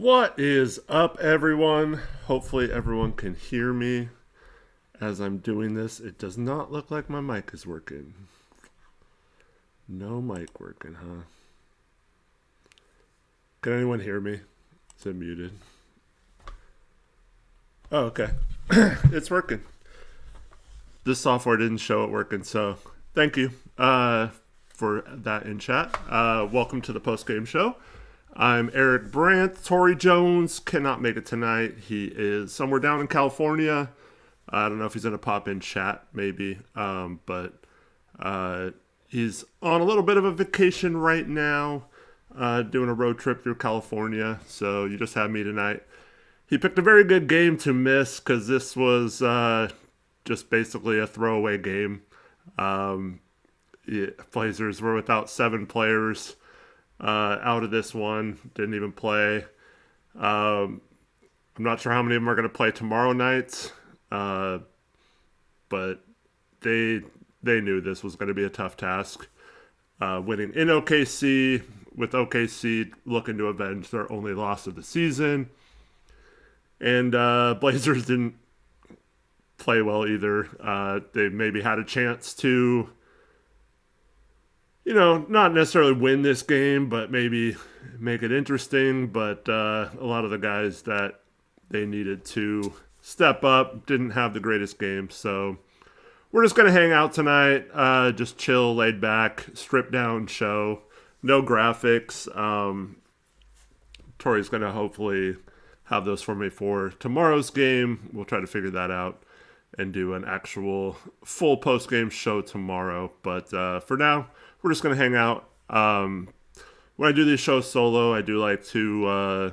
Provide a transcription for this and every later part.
What is up, everyone? Hopefully, everyone can hear me as I'm doing this. It does not look like my mic is working. No mic working, huh? Can anyone hear me? Is it muted? Oh, okay. It's working. This software didn't show it working, so thank you for that in chat. Welcome to the Postgame show. I'm Eric Brandt. Torrey Jones cannot make it tonight. He is somewhere down in California. I don't know if he's going to pop in chat, maybe. But he's on a little bit of a vacation right now, doing a road trip through California. So you just have me tonight. He picked a very good game to miss because this was just basically a throwaway game. Blazers were without 7 players. Out of this one, didn't even play. I'm not sure how many of them are going to play tomorrow night, but they knew this was going to be a tough task. Winning in OKC, with OKC looking to avenge their only loss of the season, and Blazers didn't play well either. They maybe had a chance to, not necessarily win this game, but maybe make it interesting. But a lot of the guys that they needed to step up didn't have the greatest game. So we're just going to hang out tonight, just chill, laid back, stripped down show. No graphics. Tori's going to hopefully have those for me for tomorrow's game. We'll try to figure that out and do an actual full post-game show tomorrow. But for now, we're just going to hang out. When I do these shows solo, I do like to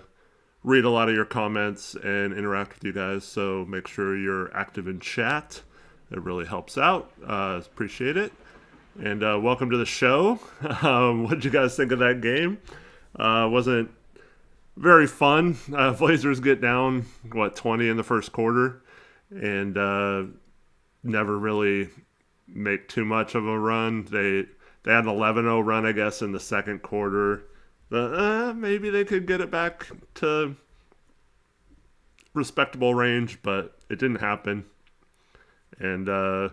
read a lot of your comments and interact with you guys. So make sure you're active in chat. It really helps out. Appreciate it. And welcome to the show. What did you guys think of that game? Wasn't very fun. Blazers get down, 20 in the first quarter. And never really make too much of a run. They had an 11-0 run, I guess, in the second quarter. Maybe they could get it back to respectable range, but it didn't happen. And the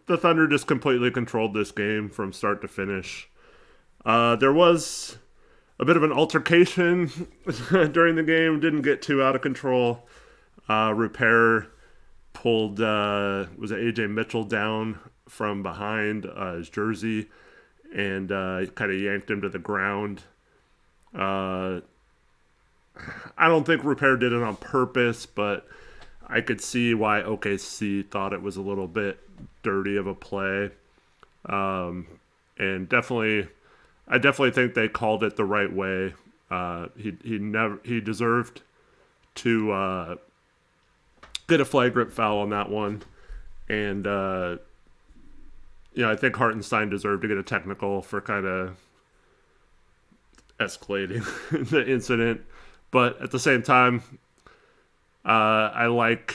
Thunder just completely controlled this game from start to finish. There was a bit of an altercation during the game. Didn't get too out of control. Repair pulled, was it AJ Mitchell down from behind his jersey and kind of yanked him to the ground. I don't think Repair did it on purpose, but I could see why OKC thought it was a little bit dirty of a play. And I definitely think they called it the right way. He deserved to get a flagrant foul on that one. And, I think Hartenstein deserved to get a technical for kind of escalating the incident. But at the same time, I like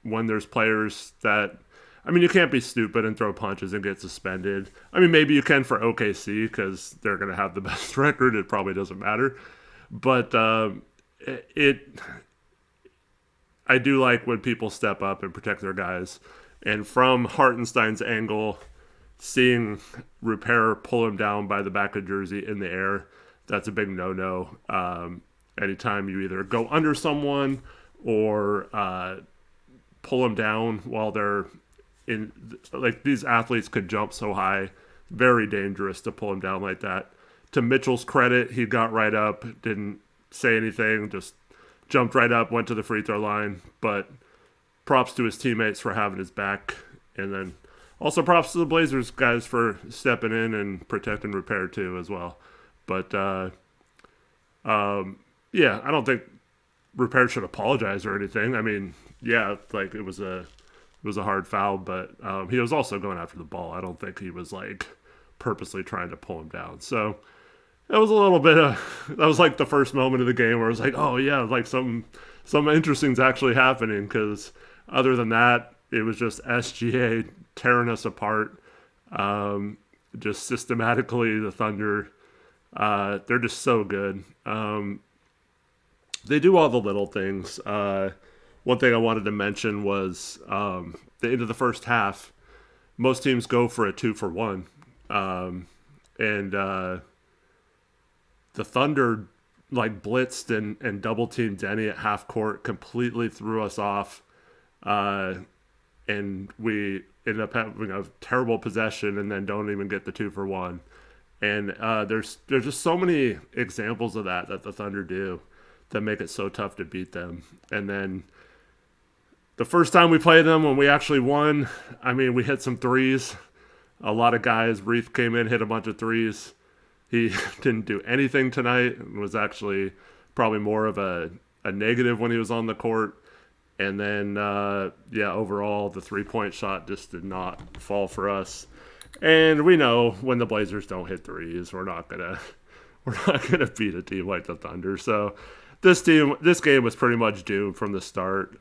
when there's players that, you can't be stupid and throw punches and get suspended. Maybe you can for OKC because they're going to have the best record. It probably doesn't matter. But I do like when people step up and protect their guys. And from Hartenstein's angle, seeing Repair pull him down by the back of jersey in the air, that's a big no-no. Anytime you either go under someone or pull them down while they're in, like these athletes could jump so high, very dangerous to pull them down like that. To Mitchell's credit, he got right up, didn't say anything, just jumped right up, went to the free throw line. But props to his teammates for having his back. And then also props to the Blazers guys for stepping in and protecting Repair too as well. But I don't think Repair should apologize or anything. It was a hard foul, but he was also going after the ball. I don't think he was purposely trying to pull him down. So it was a little bit that was the first moment of the game where it was oh yeah, some interesting's actually happening, because other than that, it was just SGA tearing us apart. Just systematically, the Thunder, they're just so good. they do all the little things. One thing I wanted to mention was the end of the first half. Most teams go for a 2-for-1, and the Thunder like blitzed and double teamed Denny at half court, completely threw us off, and we ended up having a terrible possession and then don't even get the 2-for-1. And there's just so many examples of that the Thunder do that make it so tough to beat them. And then the first time we played them, when we actually won, I mean, we hit some threes. A lot of guys, Reith came in, hit a bunch of threes. He didn't do anything tonight. It was actually probably more of a negative when he was on the court. And then, overall, the three-point shot just did not fall for us. And we know when the Blazers don't hit threes, we're not gonna beat a team like the Thunder. So this game was pretty much doomed from the start.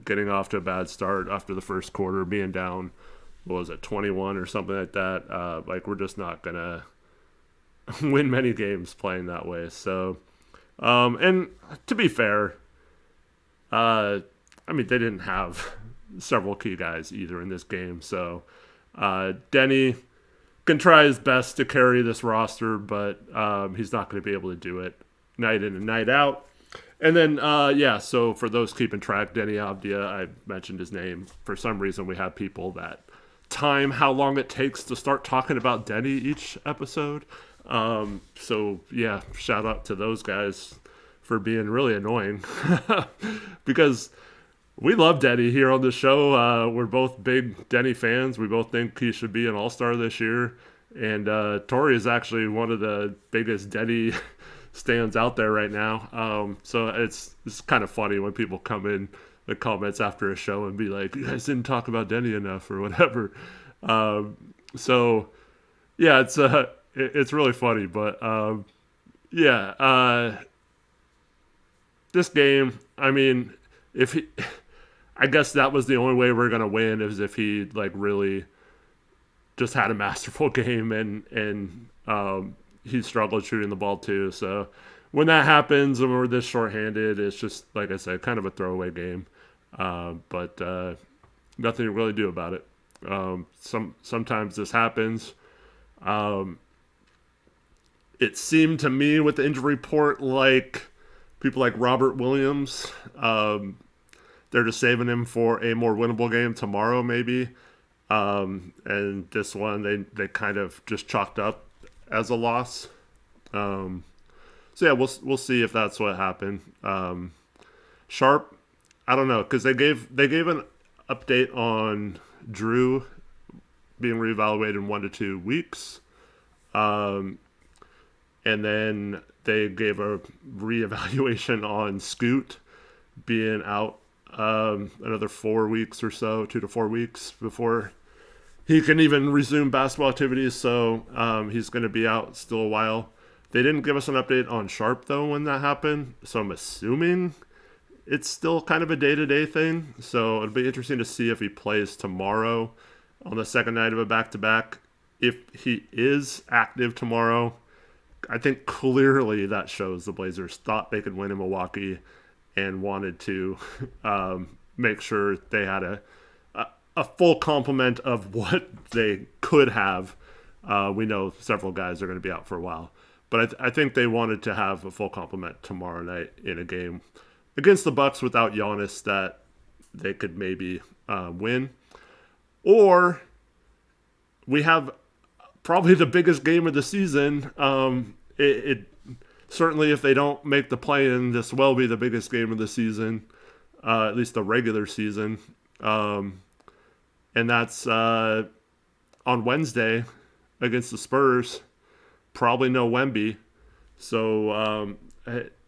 Getting off to a bad start after the first quarter, being down, what was it, 21 or something like that. We're just not gonna win many games playing that way. So, and to be fair, they didn't have several key guys either in this game. So Denny can try his best to carry this roster, but he's not going to be able to do it night in and night out. And then, so for those keeping track, Denny Avdia, I mentioned his name. For some reason, we have people that time how long it takes to start talking about Denny each episode. Shout out to those guys for being really annoying because we love Denny here on the show. We're both big Denny fans. We both think he should be an all-star this year. And Tori is actually one of the biggest Denny stands out there right now. So it's kind of funny when people come in the comments after a show and be like, you guys didn't talk about Denny enough or whatever. It's really funny. But, this game, I mean, I guess that was the only way we're going to win is if he really just had a masterful game and he struggled shooting the ball too. So when that happens and we're this shorthanded, it's just, like I said, kind of a throwaway game. But nothing to really do about it. Sometimes this happens. It seemed to me with the injury report like people like Robert Williams, they're just saving him for a more winnable game tomorrow, maybe. And this one, they kind of just chalked up as a loss. We'll see if that's what happened. Sharp, I don't know, because they gave an update on Drew being reevaluated in 1 to 2 weeks. And then they gave a reevaluation on Scoot being out another 4 weeks or so, 2 to 4 weeks before he can even resume basketball activities. So he's going to be out still a while. They didn't give us an update on Sharp, though, when that happened. So I'm assuming it's still kind of a day-to-day thing. So it'll be interesting to see if he plays tomorrow on the second night of a back-to-back. If he is active tomorrow, I think clearly that shows the Blazers thought they could win in Milwaukee and wanted to make sure they had a full complement of what they could have. We know several guys are going to be out for a while. But I think they wanted to have a full complement tomorrow night in a game against the Bucks without Giannis that they could maybe win. Or we have probably the biggest game of the season. It certainly, if they don't make the play-in, this will be the biggest game of the season, at least the regular season. And that's on Wednesday against the Spurs. Probably no Wemby. So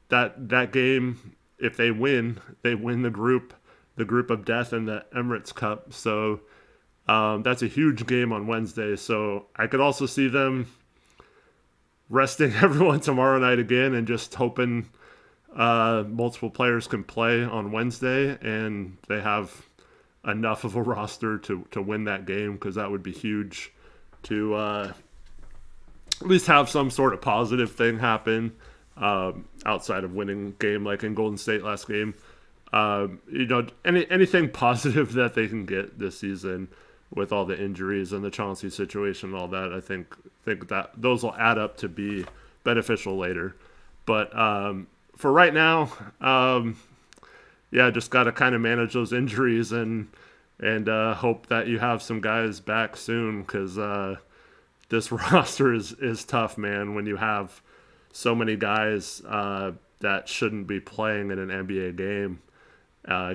that game, if they win the group of death in the Emirates Cup. So that's a huge game on Wednesday. So I could also see them resting everyone tomorrow night again and just hoping multiple players can play on Wednesday and they have enough of a roster to win that game, because that would be huge to at least have some sort of positive thing happen outside of winning game like in Golden State last game. Anything positive that they can get this season with all the injuries and the Chauncey situation and all that, I think that those will add up to be beneficial later. But for right now, just got to kind of manage those injuries and hope that you have some guys back soon, because this roster is tough, man, when you have so many guys that shouldn't be playing in an NBA game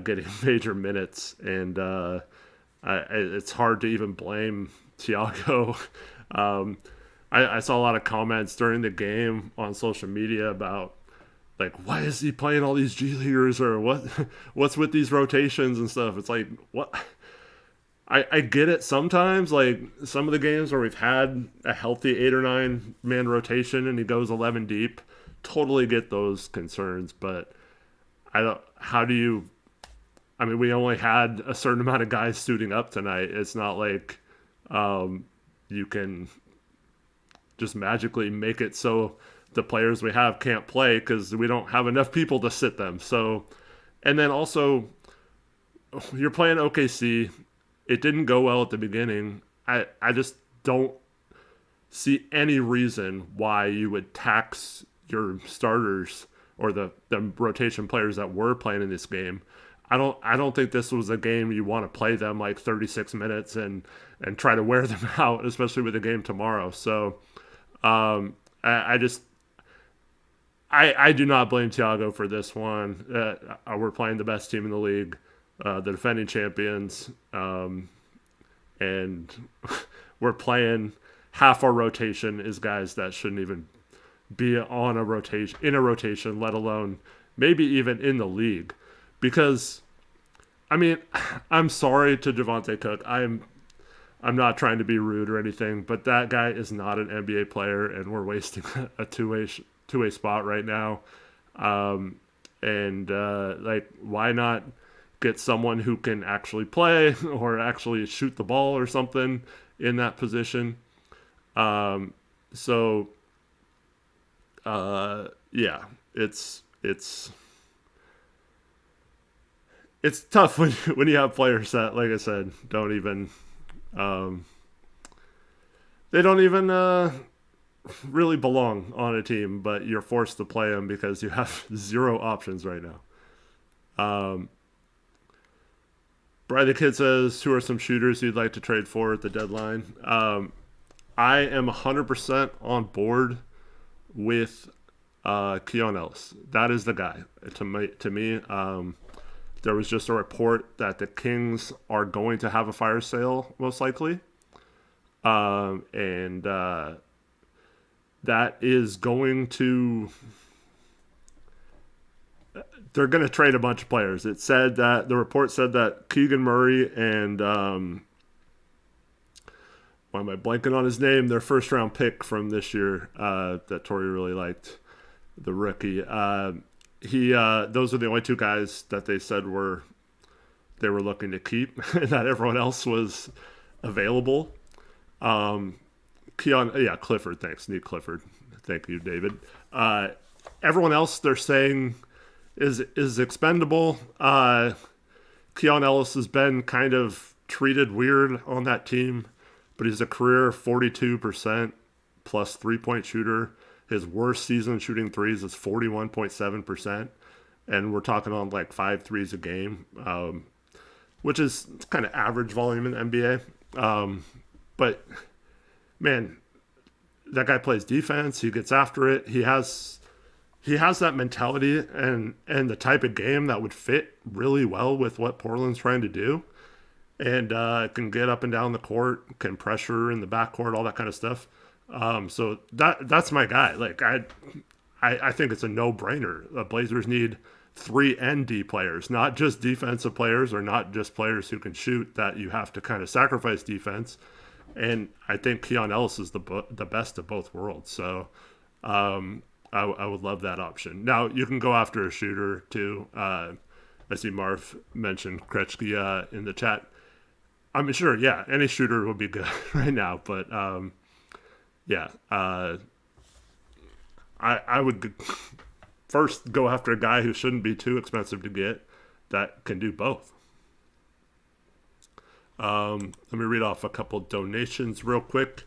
getting major minutes, and it's hard to even blame Thiago. I saw a lot of comments during the game on social media about, like, why is he playing all these G Leaguers, or what's with these rotations and stuff. It's like, what? I get it sometimes, like some of the games where we've had a healthy 8 or 9 man rotation and he goes 11 deep, totally get those concerns. But we only had a certain amount of guys suiting up tonight. It's not like you can just magically make it so the players we have can't play, because we don't have enough people to sit them. So, and then also, you're playing OKC. It didn't go well at the beginning. I just don't see any reason why you would tax your starters or the rotation players that were playing in this game. I don't think this was a game you want to play them like 36 minutes and try to wear them out, especially with the game tomorrow. So I do not blame Thiago for this one. We're playing the best team in the league, the defending champions, and we're playing half our rotation is guys that shouldn't even be in a rotation, let alone maybe even in the league. Because, I mean, I'm sorry to Javonte Cook. I'm not trying to be rude or anything, but that guy is not an NBA player, and we're wasting a two-way spot right now. Why not get someone who can actually play or actually shoot the ball or something in that position? It's tough when you have players that, like I said, don't even really belong on a team, but you're forced to play them because you have zero options right now. Brian the Kid says, who are some shooters you'd like to trade for at the deadline? I am 100% on board with Keon Ellis. That is the guy. To me, there was just a report that the Kings are going to have a fire sale, most likely. That is going to... They're going to trade a bunch of players. The report said that Keegan Murray and... why am I blanking on his name? Their first-round pick from this year that Tori really liked, the rookie. Those are the only two guys that they said they were looking to keep, and that everyone else was available. Clifford, thanks, Nick Clifford. Thank you, David. Everyone else they're saying is expendable. Keon Ellis has been kind of treated weird on that team, but he's a career 42% plus 3-point shooter. His worst season shooting threes is 41.7%. And we're talking on like 5 threes a game, which is kind of average volume in the NBA. But, man, that guy plays defense. He gets after it. He has that mentality and the type of game that would fit really well with what Portland's trying to do. And can get up and down the court, can pressure in the backcourt, all that kind of stuff. So that's my guy. Like I think it's a no-brainer. The Blazers need 3 and D players, not just defensive players or not just players who can shoot, that you have to kind of sacrifice defense. And I think Keon Ellis is the best of both worlds. So I would love that option. Now, you can go after a shooter too. I see Marv mentioned Kretsky in the chat. I mean, sure, yeah, any shooter would be good right now. But, I would first go after a guy who shouldn't be too expensive to get that can do both. Let me read off a couple donations real quick.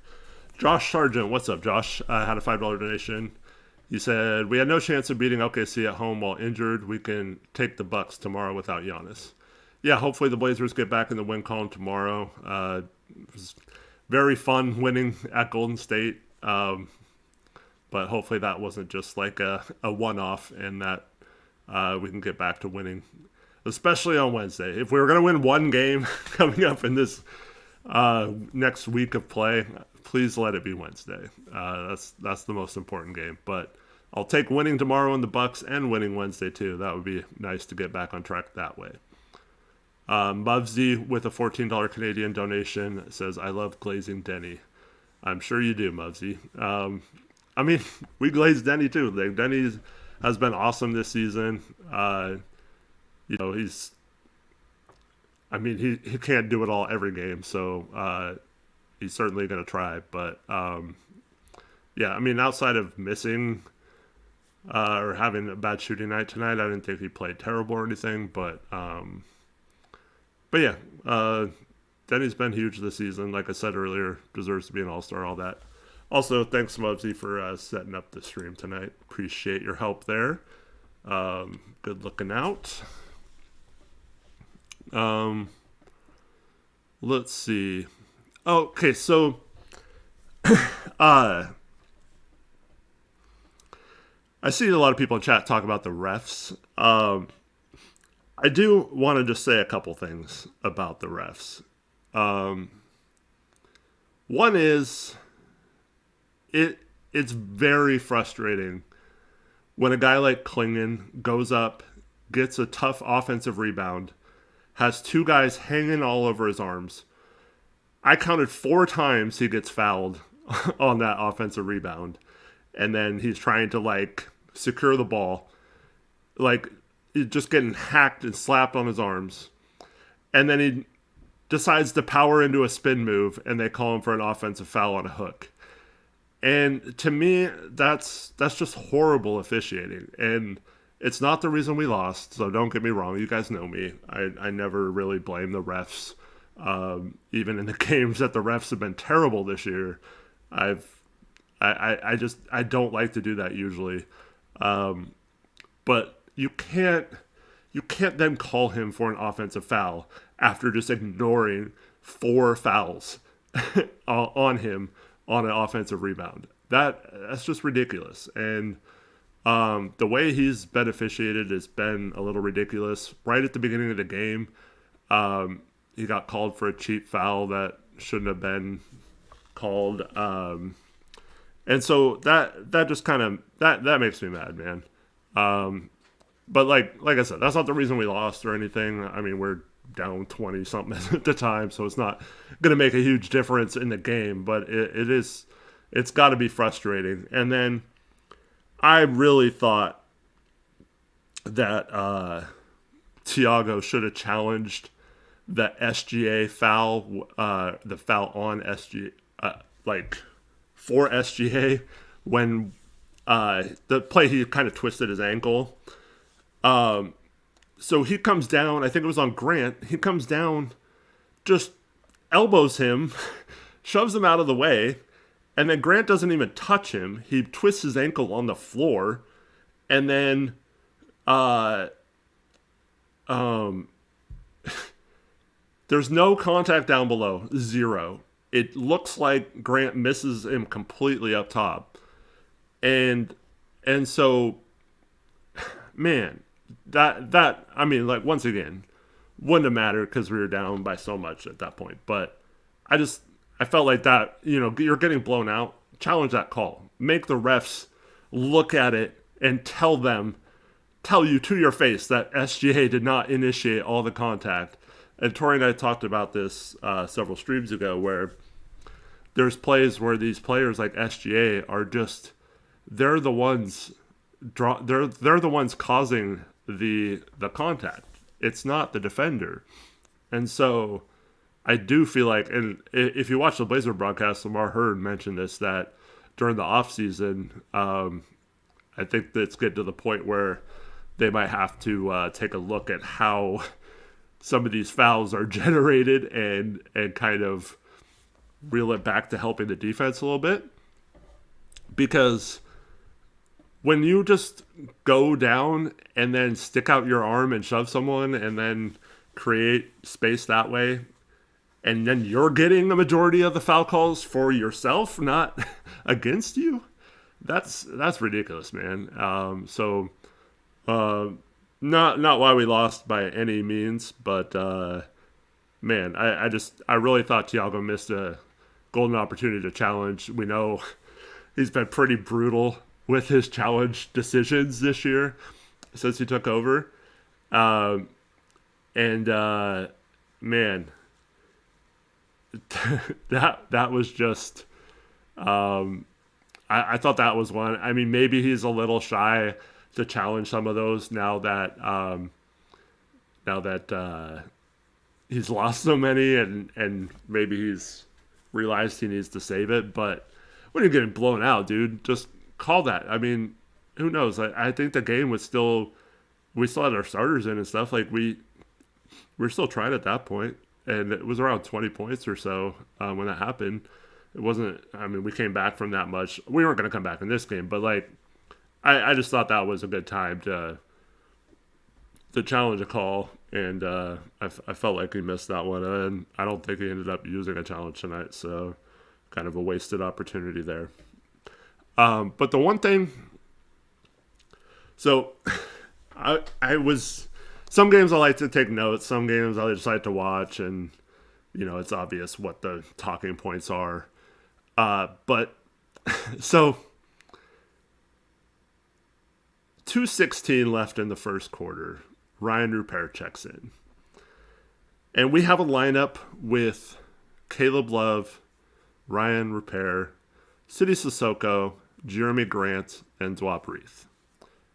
Josh Sargent, what's up, Josh? Had a $5 donation. He said, we had no chance of beating OKC at home while injured. We can take the Bucks tomorrow without Giannis. Yeah, hopefully the Blazers get back in the win column tomorrow. It was very fun winning at Golden State. But hopefully that wasn't just like a one-off and that we can get back to winning, especially on Wednesday. If we were going to win one game coming up in this next week of play, please let it be Wednesday. That's the most important game. But I'll take winning tomorrow in the Bucks and winning Wednesday too. That would be nice to get back on track that way. Muvsy with a $14 Canadian donation says, I love glazing Denny. I'm sure you do, Muvsy. I mean, we glazed Denny too. Like, Denny has been awesome this season. You know, he can't do it all every game, so he's certainly going to try. But yeah, I mean, outside of missing or having a bad shooting night tonight, I didn't think he played terrible or anything. But yeah, Denny's been huge this season. Like I said earlier, deserves to be an all-star, all that. Also, thanks, Mubsy, for setting up the stream tonight. Appreciate your help there. Good looking out. Let's see. Okay, so I see a lot of people in chat talk about the refs. I do want to just say a couple things about the refs. One is it's very frustrating when a guy like Klingon goes up, gets a tough offensive rebound, has two guys hanging all over his arms. I counted 4 times he gets fouled on that offensive rebound. And then he's trying to, like, secure the ball. Like, he's just getting hacked and slapped on his arms. And then he decides to power into a spin move, and they call him for an offensive foul on a hook. And to me, that's just horrible officiating. And it's not the reason we lost, so don't get me wrong. You guys know me. I never really blame the refs. Even in the games that the refs have been terrible this year, I don't like to do that usually. But you can't then call him for an offensive foul after just ignoring 4 fouls on him on an offensive rebound. That's just ridiculous. And the way he's been officiated has been a little ridiculous. Right at the beginning of the game, he got called for a cheap foul that shouldn't have been called. And so that just kind of that makes me mad, man. But like I said, that's not the reason we lost or anything. I mean, we're down 20 something at the time, so it's not going to make a huge difference in the game, but it's got to be frustrating. And then I really thought that Thiago should have challenged the SGA foul, the foul on SGA, like for SGA when the play he kind of twisted his ankle. So he comes down, I think it was on Grant, he comes down, just elbows him, shoves him out of the way, and then Grant doesn't even touch him. He twists his ankle on the floor, and then there's no contact down below, 0. It looks like Grant misses him completely up top. And so, man, that I mean, like, once again, wouldn't have mattered because we were down by so much at that point. But I felt like that, you know, you're getting blown out. Challenge that call. Make the refs look at it and tell you to your face that SGA did not initiate all the contact. And Tori and I talked about this several streams ago, where there's plays where these players like SGA are just, they're the ones causing the contact. It's not the defender. And so I do feel like, and if you watch the Blazer broadcast, Lamar Hurd mentioned this, that during the offseason, I think that's getting to the point where they might have to take a look at how some of these fouls are generated and kind of reel it back to helping the defense a little bit. Because when you just go down and then stick out your arm and shove someone and then create space that way, and then you're getting the majority of the foul calls for yourself, not against you, that's ridiculous, man. Not why we lost by any means, but man, I really thought Thiago missed a golden opportunity to challenge. We know he's been pretty brutal with his challenge decisions this year since he took over. Man, that was just I thought that was one. I mean, maybe he's a little shy to challenge some of those now that he's lost so many and maybe he's realized he needs to save it. But when you're getting blown out, dude, just call that. I mean, who knows? I think the game was we still had our starters in and stuff. Like we were still trying at that point, and it was around 20 points or so when that happened. It wasn't. I mean, we came back from that much. We weren't going to come back in this game, but like, I just thought that was a good time to challenge a call, and I felt like he missed that one, and I don't think he ended up using a challenge tonight. So, kind of a wasted opportunity there. But the one thing, so I was, some games I like to take notes, some games I just like to watch, and it's obvious what the talking points are. But so 2:16 left in the first quarter. Ryan Rupert checks in, and we have a lineup with Caleb Love, Ryan Rupert, City Sissoko, Jeremy Grant, and Dwap Reith.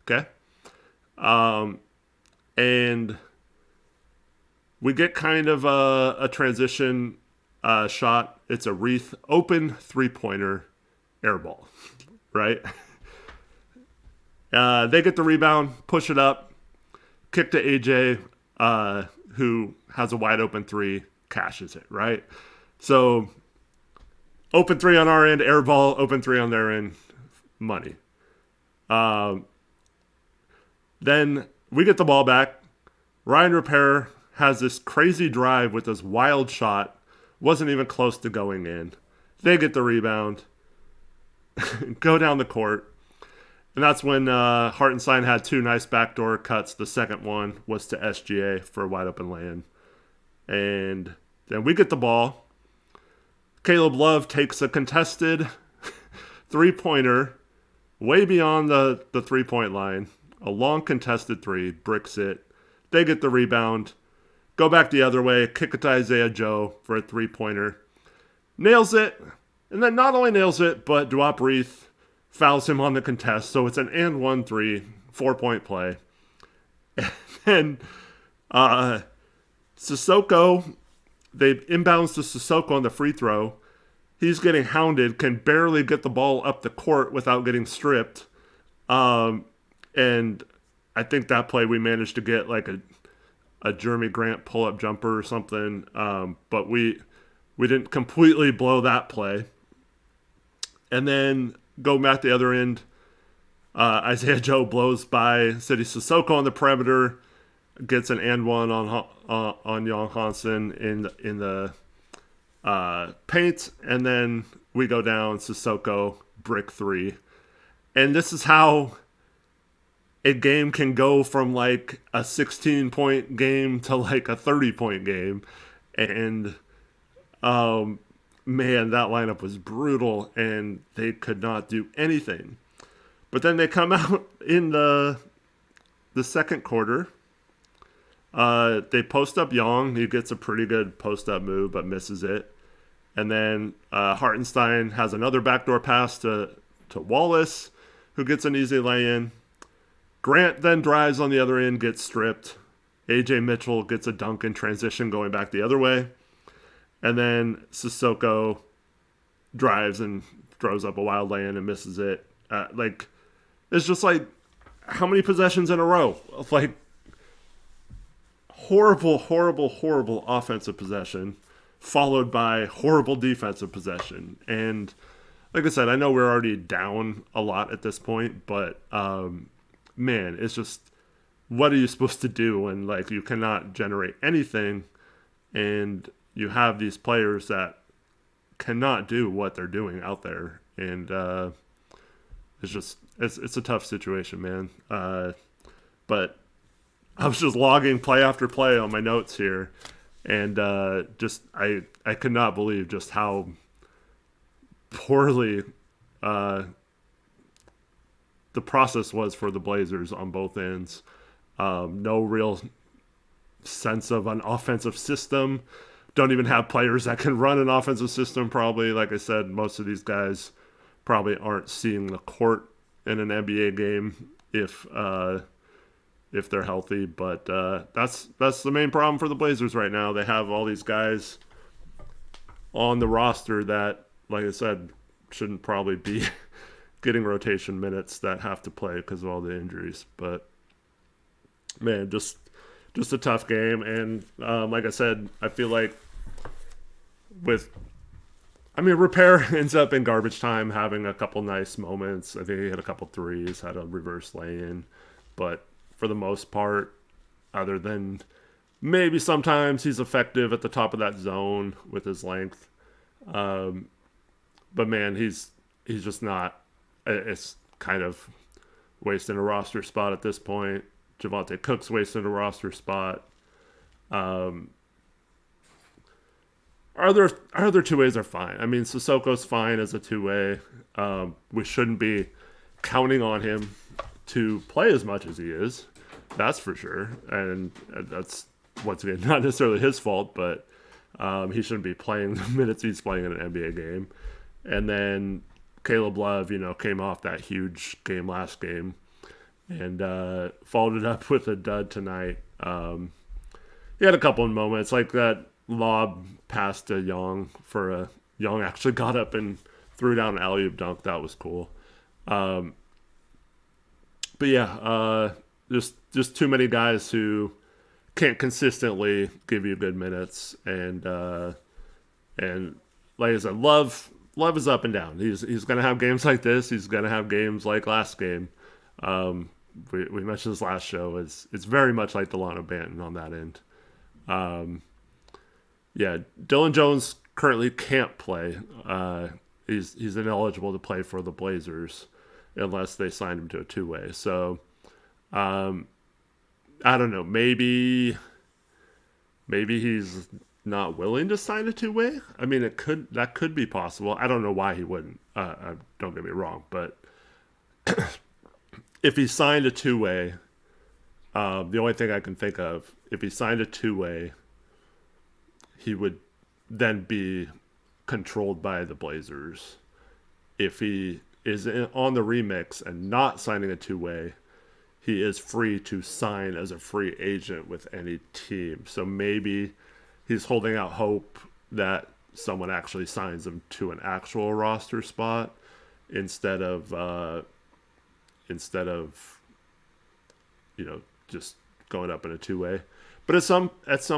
Okay? And we get kind of a transition shot. It's a Reith open three-pointer air ball, right? They get the rebound, push it up, kick to AJ, who has a wide open three, cashes it, right? So open three on our end, air ball, open three on their end, money. Then we get the ball back. Ryan Rupert has this crazy drive with this wild shot. Wasn't even close to going in. They get the rebound, go down the court. And that's when Hartenstein had two nice backdoor cuts. The second one was to SGA for a wide open lay-in. And then we get the ball. Caleb Love takes a contested three-pointer way beyond the three-point line. A long contested three, bricks it. They get the rebound. Go back the other way, kick it to Isaiah Joe for a three-pointer. Nails it. And then not only nails it, but Dwap Reith fouls him on the contest. So it's an and 1-3, 4-point play. And Sissoko, they inbounds to Sissoko on the free throw. He's getting hounded, can barely get the ball up the court without getting stripped. And I think that play we managed to get like a Jeremy Grant pull-up jumper or something. But we didn't completely blow that play. And then go back the other end. Isaiah Joe blows by City Sissoko on the perimeter, gets an and one on Jan Hansen in the paint, and then we go down Sissoko brick three, and this is how a game can go from like a 16-point game to like a 30-point game, and man, that lineup was brutal, and they could not do anything. But then they come out in the second quarter. They post up Young. He gets a pretty good post-up move, but misses it. And then Hartenstein has another backdoor pass to Wallace, who gets an easy lay-in. Grant then drives on the other end, gets stripped. AJ Mitchell gets a dunk in transition going back the other way. And then Sissoko drives and throws up a wild lay-in and misses it. It's just like, how many possessions in a row? Like, horrible, horrible, horrible offensive possession, followed by horrible defensive possession. And like I said, I know we're already down a lot at this point, but man, it's just, what are you supposed to do when like you cannot generate anything, and you have these players that cannot do what they're doing out there, and it's a tough situation, man. But I was just logging play after play on my notes here, and I could not believe just how poorly the process was for the Blazers on both ends. No real sense of an offensive system. Don't even have players that can run an offensive system, probably. Like I said, most of these guys probably aren't seeing the court in an NBA game if they're healthy. But that's the main problem for the Blazers right now. They have all these guys on the roster that, like I said, shouldn't probably be getting rotation minutes, that have to play because of all the injuries. But man, just a tough game. And like I said, I feel like Repair ends up in garbage time having a couple nice moments. I think he had a couple threes, had a reverse lay-in. But for the most part, other than maybe sometimes he's effective at the top of that zone with his length. But man, he's just not. It's kind of wasting a roster spot at this point. Javonte Cook's wasting a roster spot. Our other two ways are fine. I mean, Sissoko's fine as a two-way. We shouldn't be counting on him to play as much as he is. That's for sure. And that's, once again, not necessarily his fault, but he shouldn't be playing the minutes he's playing in an NBA game. And then Caleb Love, came off that huge game last game and followed it up with a dud tonight. He had a couple of moments, like that lob pass to Young Young actually got up and threw down an alley-oop dunk. That was cool. But yeah, just too many guys who can't consistently give you good minutes, and like I said, Love is up and down. He's gonna have games like this. He's gonna have games like last game. We mentioned this last show. It's very much like Delano Banton on that end. Yeah, Dylan Jones currently can't play. He's ineligible to play for the Blazers unless they sign him to a two-way. So, I don't know. Maybe he's not willing to sign a two-way. I mean, that could be possible. I don't know why he wouldn't. Don't get me wrong, but if he signed a two-way, the only thing I can think of, if he signed a two-way, he would then be controlled by the Blazers. If he is on the remix and not signing a two-way, he is free to sign as a free agent with any team. So maybe he's holding out hope that someone actually signs him to an actual roster spot instead of just going up in a two-way. But at some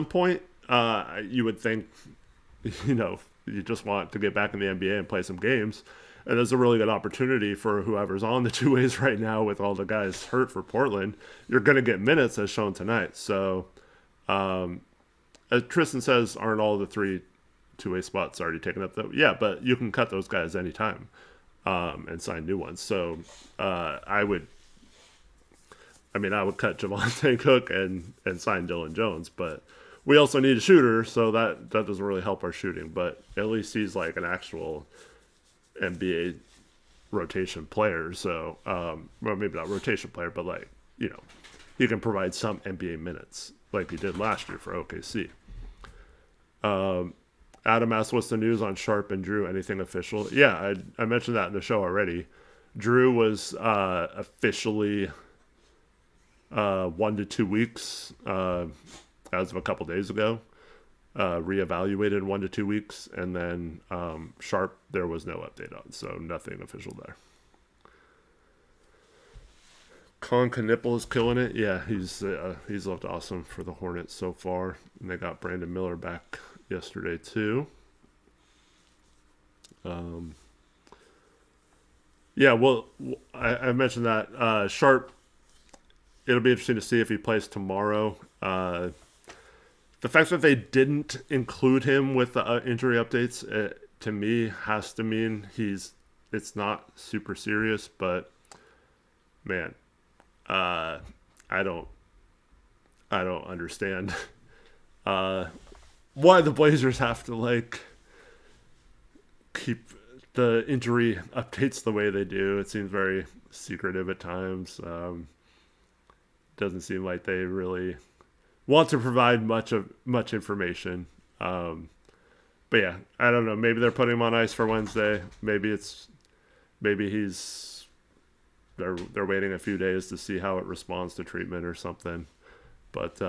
point, you would think, you just want to get back in the NBA and play some games. And there's a really good opportunity for whoever's on the two-ways right now with all the guys hurt for Portland. You're going to get minutes as shown tonight. So, as Tristan says, aren't all the 3 two-way spots already taken up, though? Yeah, but you can cut those guys anytime and sign new ones. So I would cut Javonte Cook and sign Dylan Jones, but we also need a shooter, so that doesn't really help our shooting. But at least he's like an actual NBA rotation player. So, well, maybe not rotation player, but he can provide some NBA minutes like he did last year for OKC. Adam asked, what's the news on Sharp and Drew? Anything official? Yeah, I mentioned that in the show already. Drew was officially 1 to 2 weeks as of a couple days ago. Reevaluated 1 to 2 weeks, and then Sharp there was no update on, so nothing official there. Colin Knippel is killing it. Yeah, he's looked awesome for the Hornets so far. And they got Brandon Miller back yesterday too. Yeah, well, I mentioned that Sharp. It'll be interesting to see if he plays tomorrow. The fact that they didn't include him with the injury updates, to me, has to mean it's not super serious. But man, I don't understand why the Blazers have to keep the injury updates the way they do. It seems very secretive at times. Doesn't seem like they really want to provide much information. But yeah, I don't know. Maybe they're putting him on ice for Wednesday. Maybe they're waiting a few days to see how it responds to treatment or something. But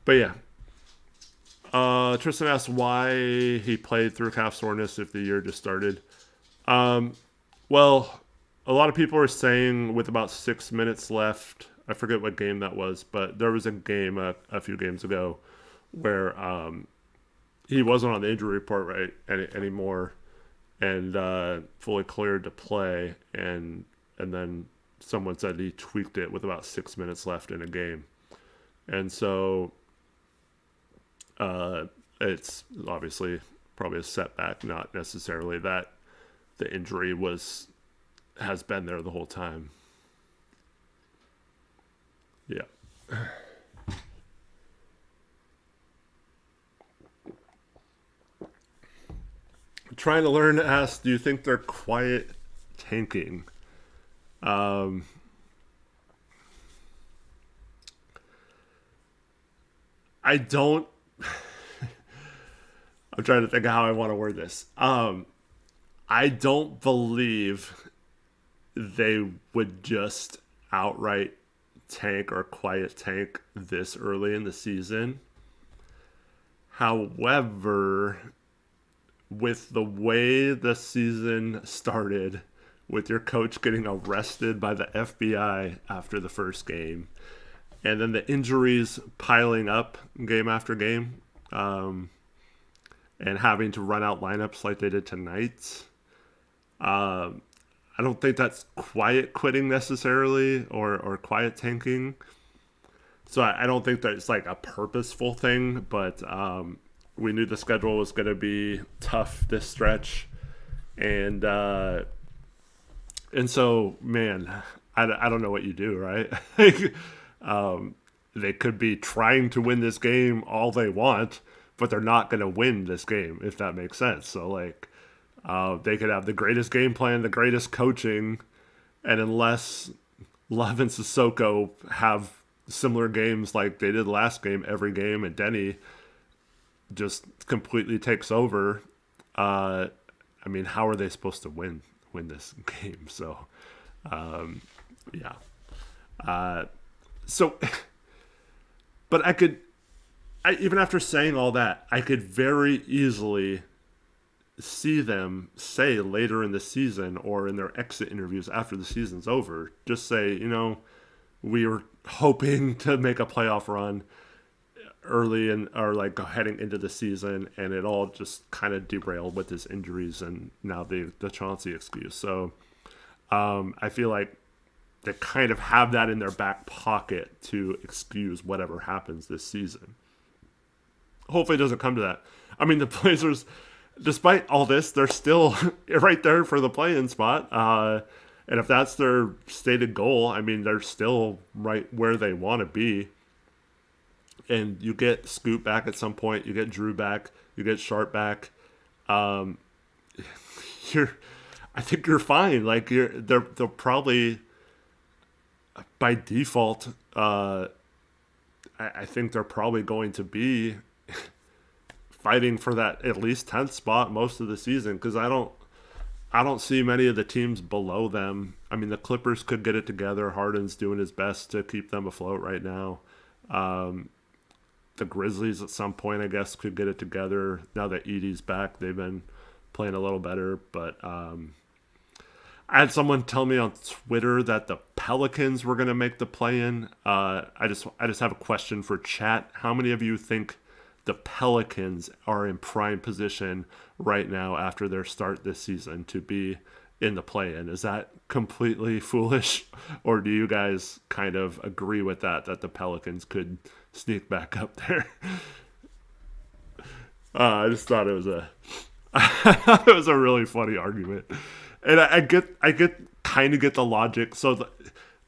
yeah. Tristan asked why he played through calf soreness if the year just started. Well, a lot of people are saying with about 6 minutes left, I forget what game that was, but there was a game a few games ago where he wasn't on the injury report anymore and fully cleared to play, and then someone said he tweaked it with about 6 minutes left in a game. And so it's obviously probably a setback, not necessarily that the injury has been there the whole time. Yeah. Trying to learn to ask, do you think they're quiet tanking? I don't. I'm trying to think of how I want to word this. I don't believe they would just outright tank or quiet tank this early in the season. However, with the way the season started, with your coach getting arrested by the FBI after the first game, and then the injuries piling up game after game, and having to run out lineups like they did tonight, I don't think that's quiet quitting necessarily or quiet tanking. So I don't think that it's like a purposeful thing, but we knew the schedule was going to be tough this stretch. And so, man, I don't know what you do, right? They could be trying to win this game all they want, but they're not going to win this game, if that makes sense. So, they could have the greatest game plan, the greatest coaching, and unless Love and Sissoko have similar games like they did last game, every game, and Denny just completely takes over, how are they supposed to win this game? So, yeah. But even after saying all that, I could very easily see them say later in the season or in their exit interviews after the season's over, just say, we were hoping to make a playoff run early or heading into the season, and it all just kind of derailed with his injuries and now the Chauncey excuse. So I feel like they kind of have that in their back pocket to excuse whatever happens this season. Hopefully it doesn't come to that. I mean, the Blazers, despite all this, they're still right there for the play-in spot. And if that's their stated goal, they're still right where they want to be. And you get Scoot back at some point. You get Drew back. You get Sharp back. I think you're fine. They'll probably, by default, I think they're probably going to be fighting for that at least 10th spot most of the season, because I don't see many of the teams below them. The Clippers could get it together. Harden's doing his best to keep them afloat right now. The Grizzlies at some point, I guess, could get it together. Now that Edey's back, they've been playing a little better. But I had someone tell me on Twitter that the Pelicans were going to make the play-in. I just have a question for chat. How many of you think the Pelicans are in prime position right now after their start this season to be in the play-in? Is that completely foolish, or do you guys kind of agree with that the Pelicans could sneak back up there? I just thought it was a it was a really funny argument, and I get kind of get the logic. So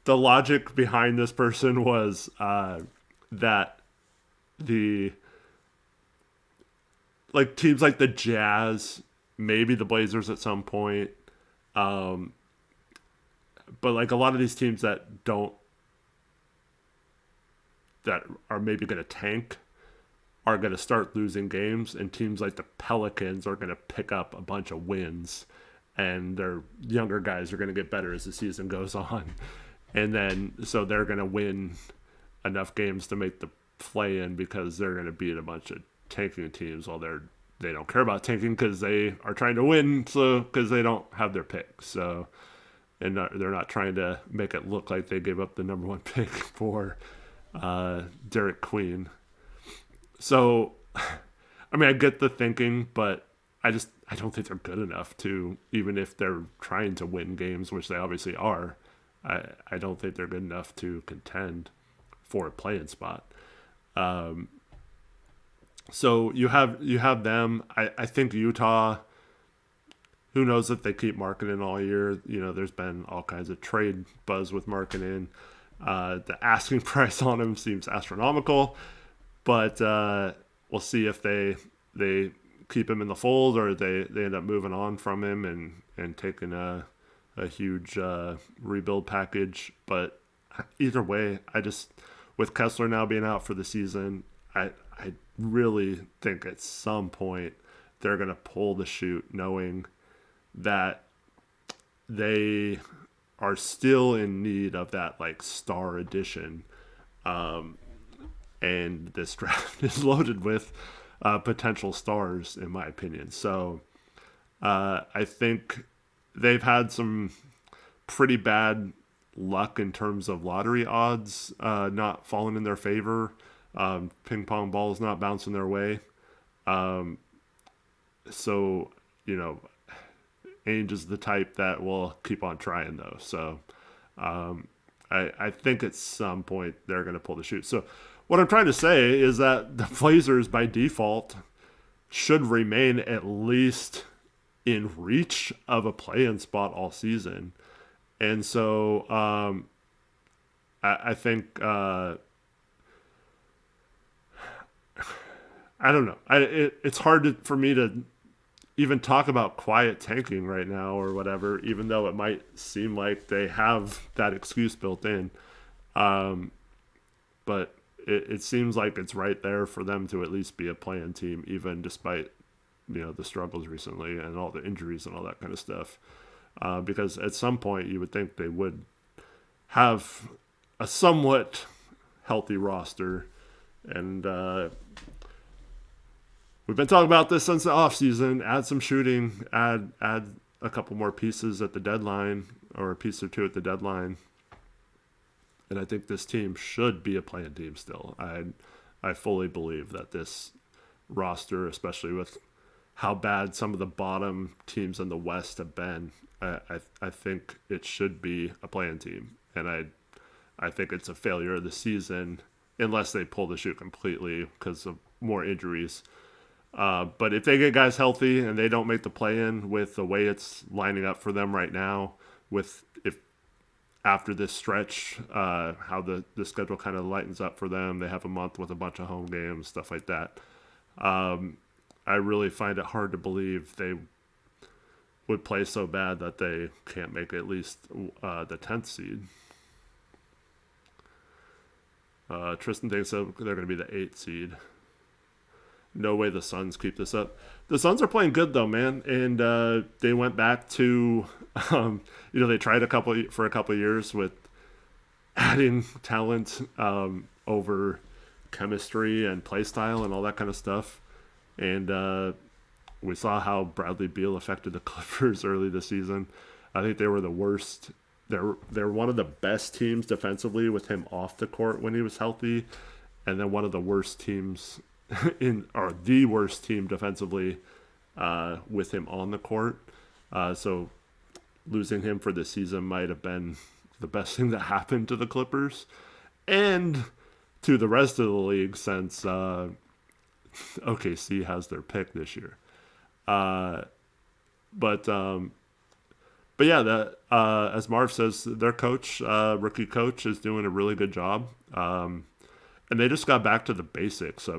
the logic behind this person was that the like teams like the Jazz, maybe the Blazers at some point, um, but like a lot of these teams that are maybe going to tank are going to start losing games, and teams like the Pelicans are going to pick up a bunch of wins, and their younger guys are going to get better as the season goes on, and then so they're going to win enough games to make the play in because they're going to beat a bunch of tanking teams while they don't care about tanking because they are trying to win, so because they don't have their pick, so they're not trying to make it look like they gave up the number one pick for Derek Queen. So, I mean, I get the thinking, but I don't think they're good enough to, even if they're trying to win games, which they obviously are. I don't think they're good enough to contend for a play-in spot. So you have them. I think Utah. Who knows if they keep marketing all year? You know, there's been all kinds of trade buzz with marketing. The asking price on him seems astronomical. But we'll see if they keep him in the fold or they end up moving on from him and taking a huge rebuild package. But either way, with Kessler now being out for the season, I really think at some point they're going to pull the chute knowing that they are still in need of that like star addition. And this draft is loaded with potential stars, in my opinion. So I think they've had some pretty bad luck in terms of lottery odds not falling in their favor. Ping pong balls not bouncing their way. So, you know, Ainge is the type that will keep on trying, though. So I think at some point they're going to pull the chute. So what I'm trying to say is that the Blazers, by default, should remain at least in reach of a play-in spot all season. And so I think I don't know. It's hard for me to even talk about quiet tanking right now or whatever, even though it might seem like they have that excuse built in. But it seems like it's right there for them to at least be a play-in team, even despite, you know, the struggles recently and all the injuries and all that kind of stuff. Because at some point you would think they would have a somewhat healthy roster. And we've been talking about this since the offseason. Add some shooting, add a couple more pieces at the deadline, or a piece or two at the deadline. And I think this team should be a play-in team still. I fully believe that this roster, especially with how bad some of the bottom teams in the West have been, I think it should be a play-in team. And I think it's a failure of the season unless they pull the chute completely because of more injuries. But if they get guys healthy and they don't make the play-in with the way it's lining up for them right now, with if after this stretch, how the schedule kind of lightens up for them. They have a month with a bunch of home games, stuff like that. I really find it hard to believe they would play so bad that they can't make at least the 10th seed. Tristan thinks they're going to be the 8th seed. No way the Suns keep this up. The Suns are playing good though, man, and they went back to, they tried for a couple of years with adding talent over chemistry and play style and all that kind of stuff, and we saw how Bradley Beal affected the Clippers early this season. I think they were the worst. They're one of the best teams defensively with him off the court when he was healthy, and then one of the worst teams or the worst team defensively with him on the court. So losing him for the season might have been the best thing that happened to the Clippers and to the rest of the league since OKC has their pick this year. But yeah, that as Marv says, their coach, rookie coach, is doing a really good job. And they just got back to the basics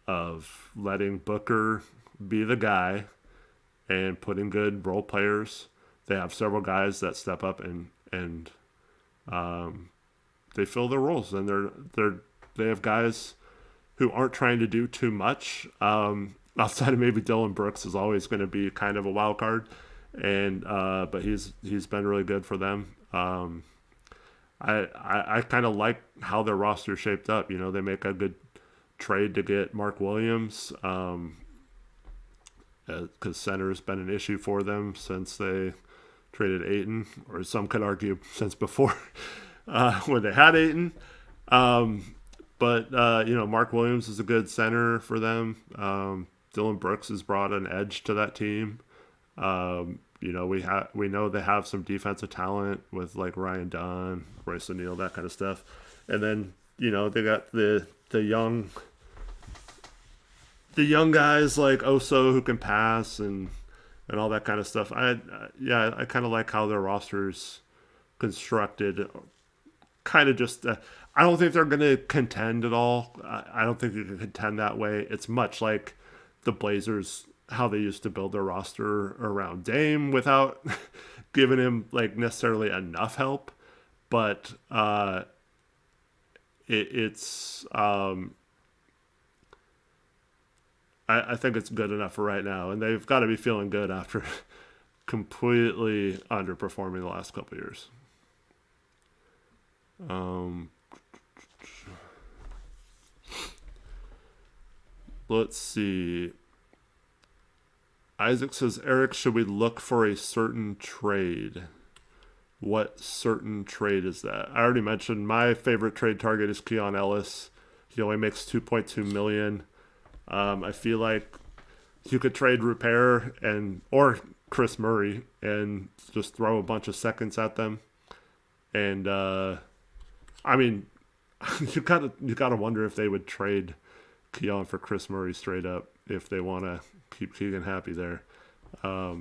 of letting Booker be the guy and putting good role players. They have several guys that step up and they fill their roles, and they have guys who aren't trying to do too much. Outside of maybe Dylan Brooks is always going to be kind of a wild card, and but he's been really good for them. I kind of like how their roster shaped up. You know, they make a good trade to get Mark Williams, because center has been an issue for them since they traded Ayton, or some could argue since before when they had Ayton. But Mark Williams is a good center for them. Dylan Brooks has brought an edge to that team. We know they have some defensive talent with like Ryan Dunn, Royce O'Neal, that kind of stuff. And then, they got the young guys like Oso who can pass and all that kind of stuff. I kind of like how their roster's constructed. Kind of just, I don't think they're going to contend at all. I don't think you can contend that way. It's much like the Blazers, how they used to build their roster around Dame without giving him like necessarily enough help. But it's I think it's good enough for right now, and they've got to be feeling good after completely underperforming the last couple of years. Let's see. Isaac says, Eric, should we look for a certain trade? What certain trade is that? I already mentioned my favorite trade target is Keon Ellis. He only makes $2.2 million. I feel like you could trade Repair or Chris Murray and just throw a bunch of seconds at them. And you gotta wonder if they would trade Keon for Chris Murray straight up if they want to keep Keegan happy there. They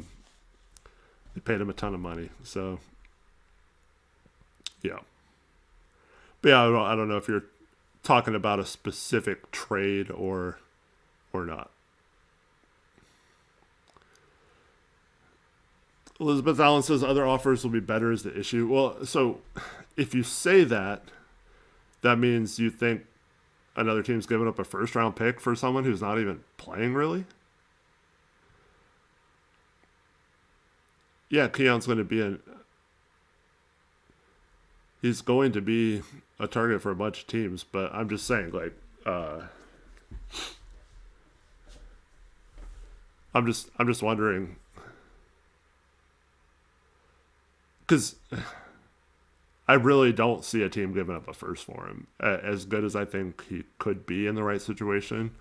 paid him a ton of money, so yeah. But yeah, I don't know if you're talking about a specific trade or not. Elizabeth Allen says other offers will be better is the issue. Well, so if you say that means you think another team's giving up a first-round pick for someone who's not even playing, really? Yeah, Keon's going to be he's going to be a target for a bunch of teams, but I'm just saying, like, I'm just wondering, because I really don't see a team giving up a first for him. As good as I think he could be in the right situation,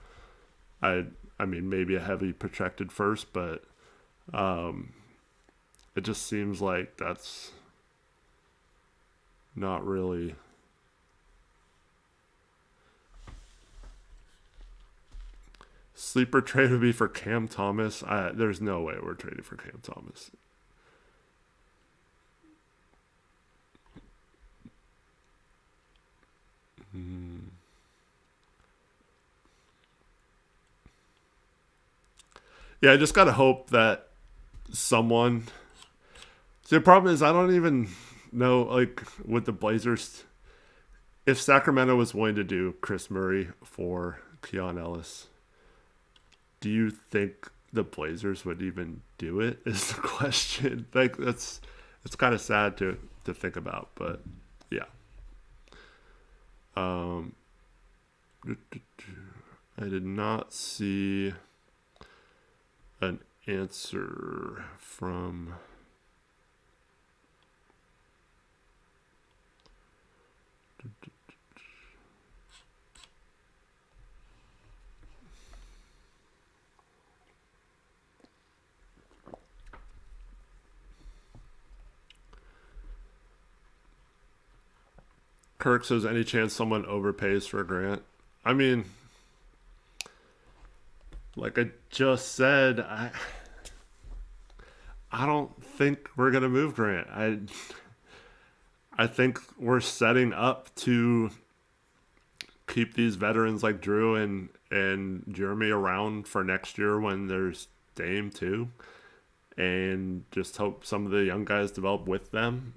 I mean maybe a heavy protected first, but it just seems like that's not really. Sleeper trade would be for Cam Thomas. There's no way we're trading for Cam Thomas. Yeah, I just gotta hope that someone. See, the problem is I don't even know, like, with the Blazers, if Sacramento was willing to do Chris Murray for Keon Ellis, do you think the Blazers would even do it? Is the question. Like, it's kind of sad to think about, but yeah. I did not see an answer from Kirk says, any chance someone overpays for Grant? I mean, like I just said, I don't think we're gonna move Grant. I think we're setting up to keep these veterans like Drew and Jeremy around for next year when there's Dame too, and just hope some of the young guys develop with them.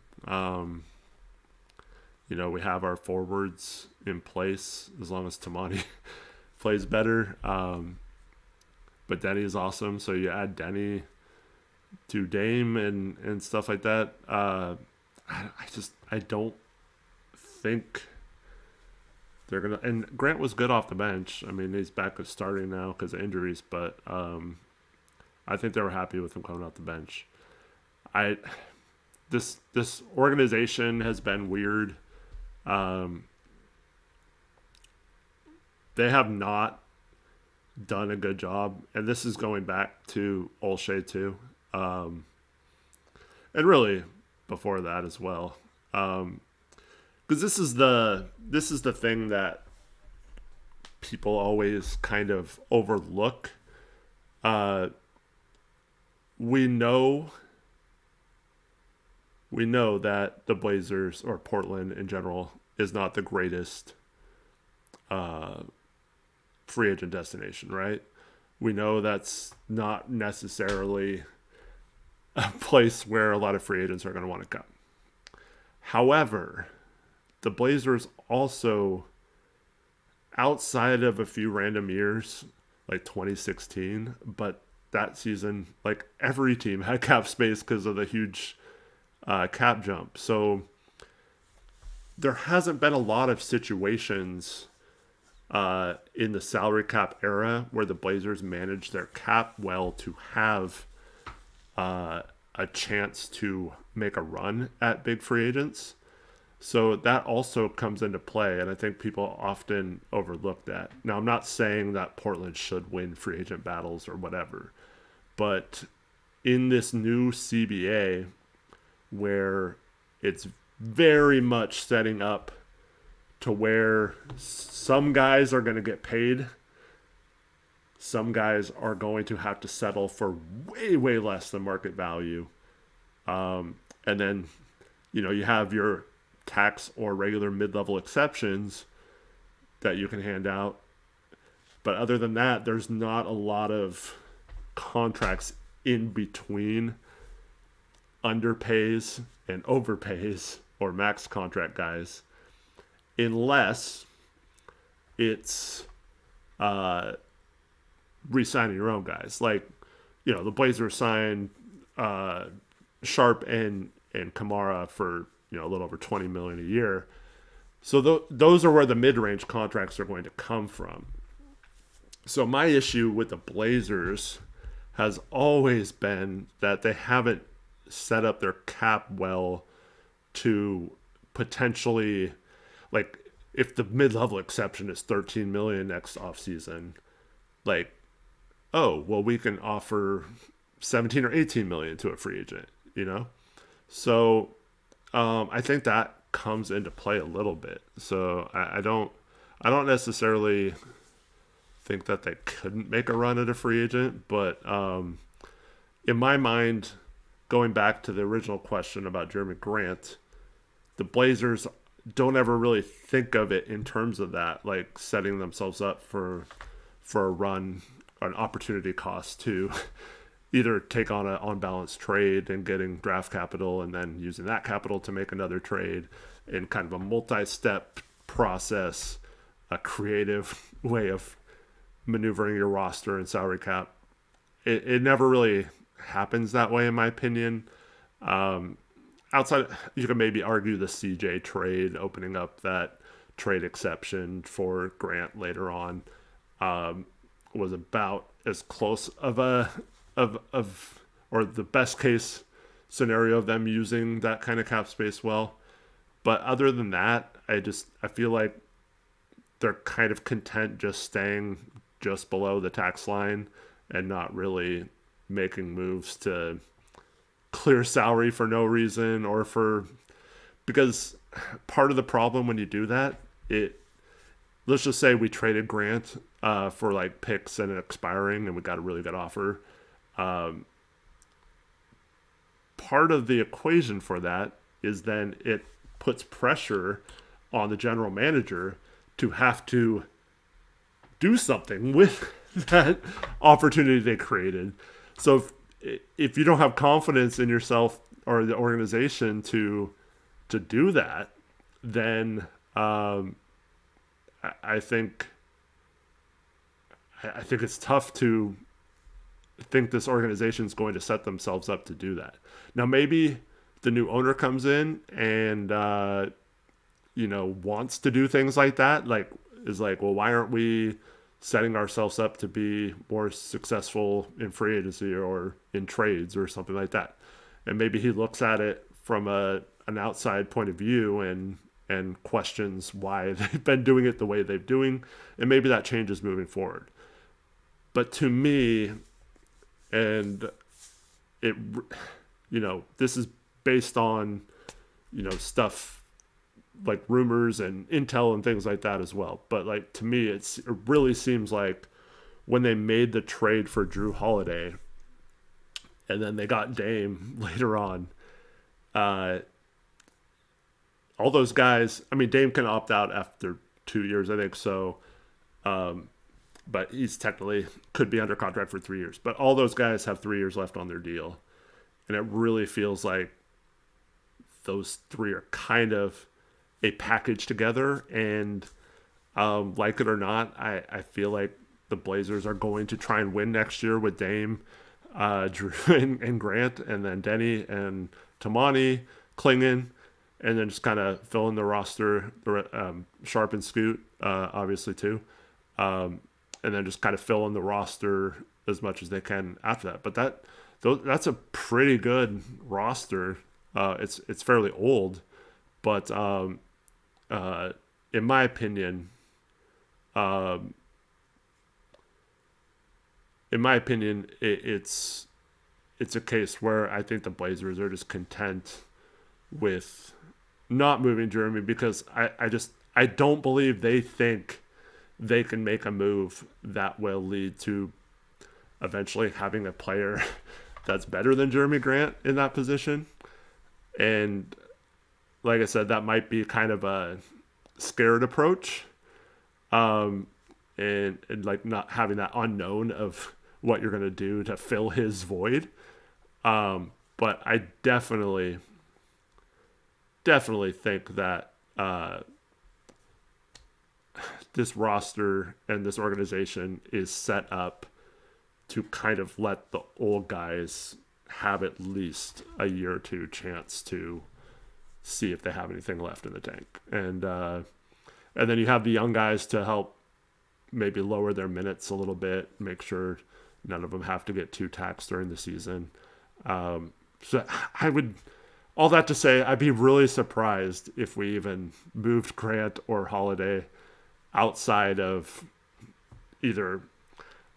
We have our forwards in place as long as Tamani plays better. But Denny is awesome, so you add Denny to Dame and stuff like that. I don't think they're gonna. And Grant was good off the bench. I mean, he's back at starting now because of injuries, but I think they were happy with him coming off the bench. This organization has been weird. They have not done a good job, and this is going back to Olshey too, and really before that as well, because this is the thing that people always kind of overlook. We know that the Blazers, or Portland in general, is not the greatest free agent destination, right? We know that's not necessarily a place where a lot of free agents are going to want to come. However, the Blazers also, outside of a few random years, like 2016, but that season, like every team had cap space because of the huge cap jump. So there hasn't been a lot of situations in the salary cap era where the Blazers managed their cap well to have a chance to make a run at big free agents. So that also comes into play, and I think people often overlook that. Now, I'm not saying that Portland should win free agent battles or whatever, but in this new CBA where it's very much setting up to where some guys are going to get paid, some guys are going to have to settle for way, way less than market value. And then, you have your tax or regular mid-level exceptions that you can hand out. But other than that, there's not a lot of contracts in between underpays and overpays or max contract guys, unless it's re-signing your own guys. Like, the Blazers signed Sharp and Kamara for a little over $20 million a year. So those are where the mid-range contracts are going to come from. So my issue with the Blazers has always been that they haven't set up their cap well to potentially, like, if the mid-level exception is $13 million next offseason, like, oh, well, we can offer 17 or 18 million to a free agent, So I think that comes into play a little bit. So I don't necessarily think that they couldn't make a run at a free agent, but in my mind, going back to the original question about Jeremy Grant, the Blazers don't ever really think of it in terms of that, like setting themselves up for a run, an opportunity cost to either take on an on-balance trade and getting draft capital and then using that capital to make another trade in kind of a multi-step process, a creative way of maneuvering your roster and salary cap. It never really happens that way, in my opinion. Outside, you can maybe argue the CJ trade, opening up that trade exception for Grant later on, was about as close of or the best case scenario of them using that kind of cap space well. But other than that, I feel like they're kind of content just staying just below the tax line and not really making moves to clear salary for no reason, or because part of the problem when you do that, it let's just say we traded Grant for like picks and an expiring, and we got a really good offer. Um, Part of the equation for that is then it puts pressure on the general manager to have to do something with that opportunity they created. So if you don't have confidence in yourself or the organization to do that, then I think it's tough to think this organization is going to set themselves up to do that. Now maybe the new owner comes in and wants to do things like that. Like is like, well, why aren't we setting ourselves up to be more successful in free agency or in trades or something like that? And maybe he looks at it from an outside point of view and questions why they've been doing it the way they've doing, and maybe that changes moving forward. But to me, and it, this is based on, stuff like rumors and intel and things like that as well. But like to me, it really seems like when they made the trade for Drew Holiday, and then they got Dame later on, all those guys. I mean, Dame can opt out after 2 years, I think. So, but he's technically could be under contract for 3 years. But all those guys have 3 years left on their deal, and it really feels like those three are kind of a package together. And like it or not, I feel like the Blazers are going to try and win next year with Dame, Drew, and Grant, and then Denny and Tamani, Klingon, and then just kind of fill in the roster, Sharp and Scoot, obviously too, and then just kind of fill in the roster as much as they can after that. But that's a pretty good roster. It's fairly old, but in my opinion, it's a case where I think the Blazers are just content with not moving Jeremy, because I don't believe they think they can make a move that will lead to eventually having a player that's better than Jeremy Grant in that position. And like I said, that might be kind of a scared approach, and like not having that unknown of what you're going to do to fill his void. But I definitely think that this roster and this organization is set up to kind of let the old guys have at least a year or two chance to see if they have anything left in the tank. And then you have the young guys to help maybe lower their minutes a little bit, make sure none of them have to get too taxed during the season. So I would, all that to say, I'd be really surprised if we even moved Grant or Holiday outside of either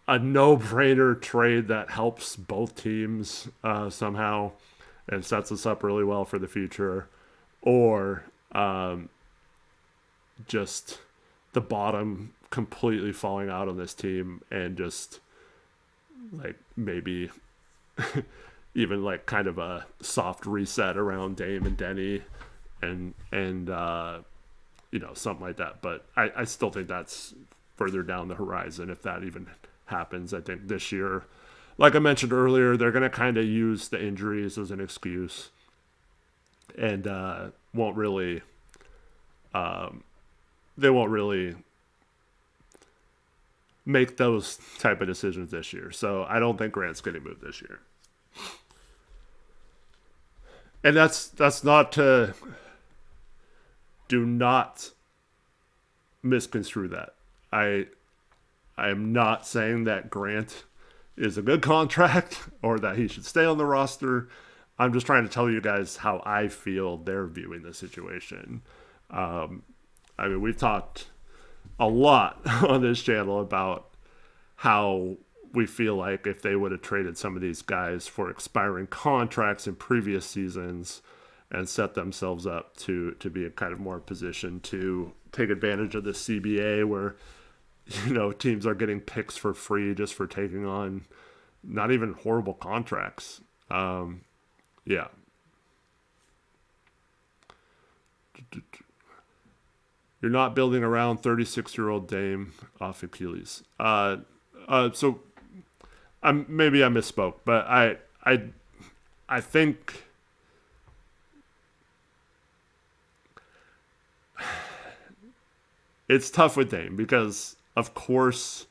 a no-brainer trade that helps both teams somehow and sets us up really well for the future, or just the bottom completely falling out on this team and just like maybe even like kind of a soft reset around Dame and Denny and something like that. But I still think that's further down the horizon if that even happens. I think this year, like I mentioned earlier, they're going to kind of use the injuries as an excuse and won't really make those type of decisions this year. So I don't think Grant's getting moved this year. And that's not to, do not misconstrue that. I am not saying that Grant is a good contract or that he should stay on the roster. I'm just trying to tell you guys how I feel they're viewing the situation. I mean, we've talked a lot on this channel about how we feel like if they would have traded some of these guys for expiring contracts in previous seasons, and set themselves up to be a kind of more position to take advantage of the CBA where, teams are getting picks for free just for taking on not even horrible contracts. Yeah. You're not building around 36-year-old Dame off Achilles. So maybe I misspoke, but I think it's tough with Dame because, of course,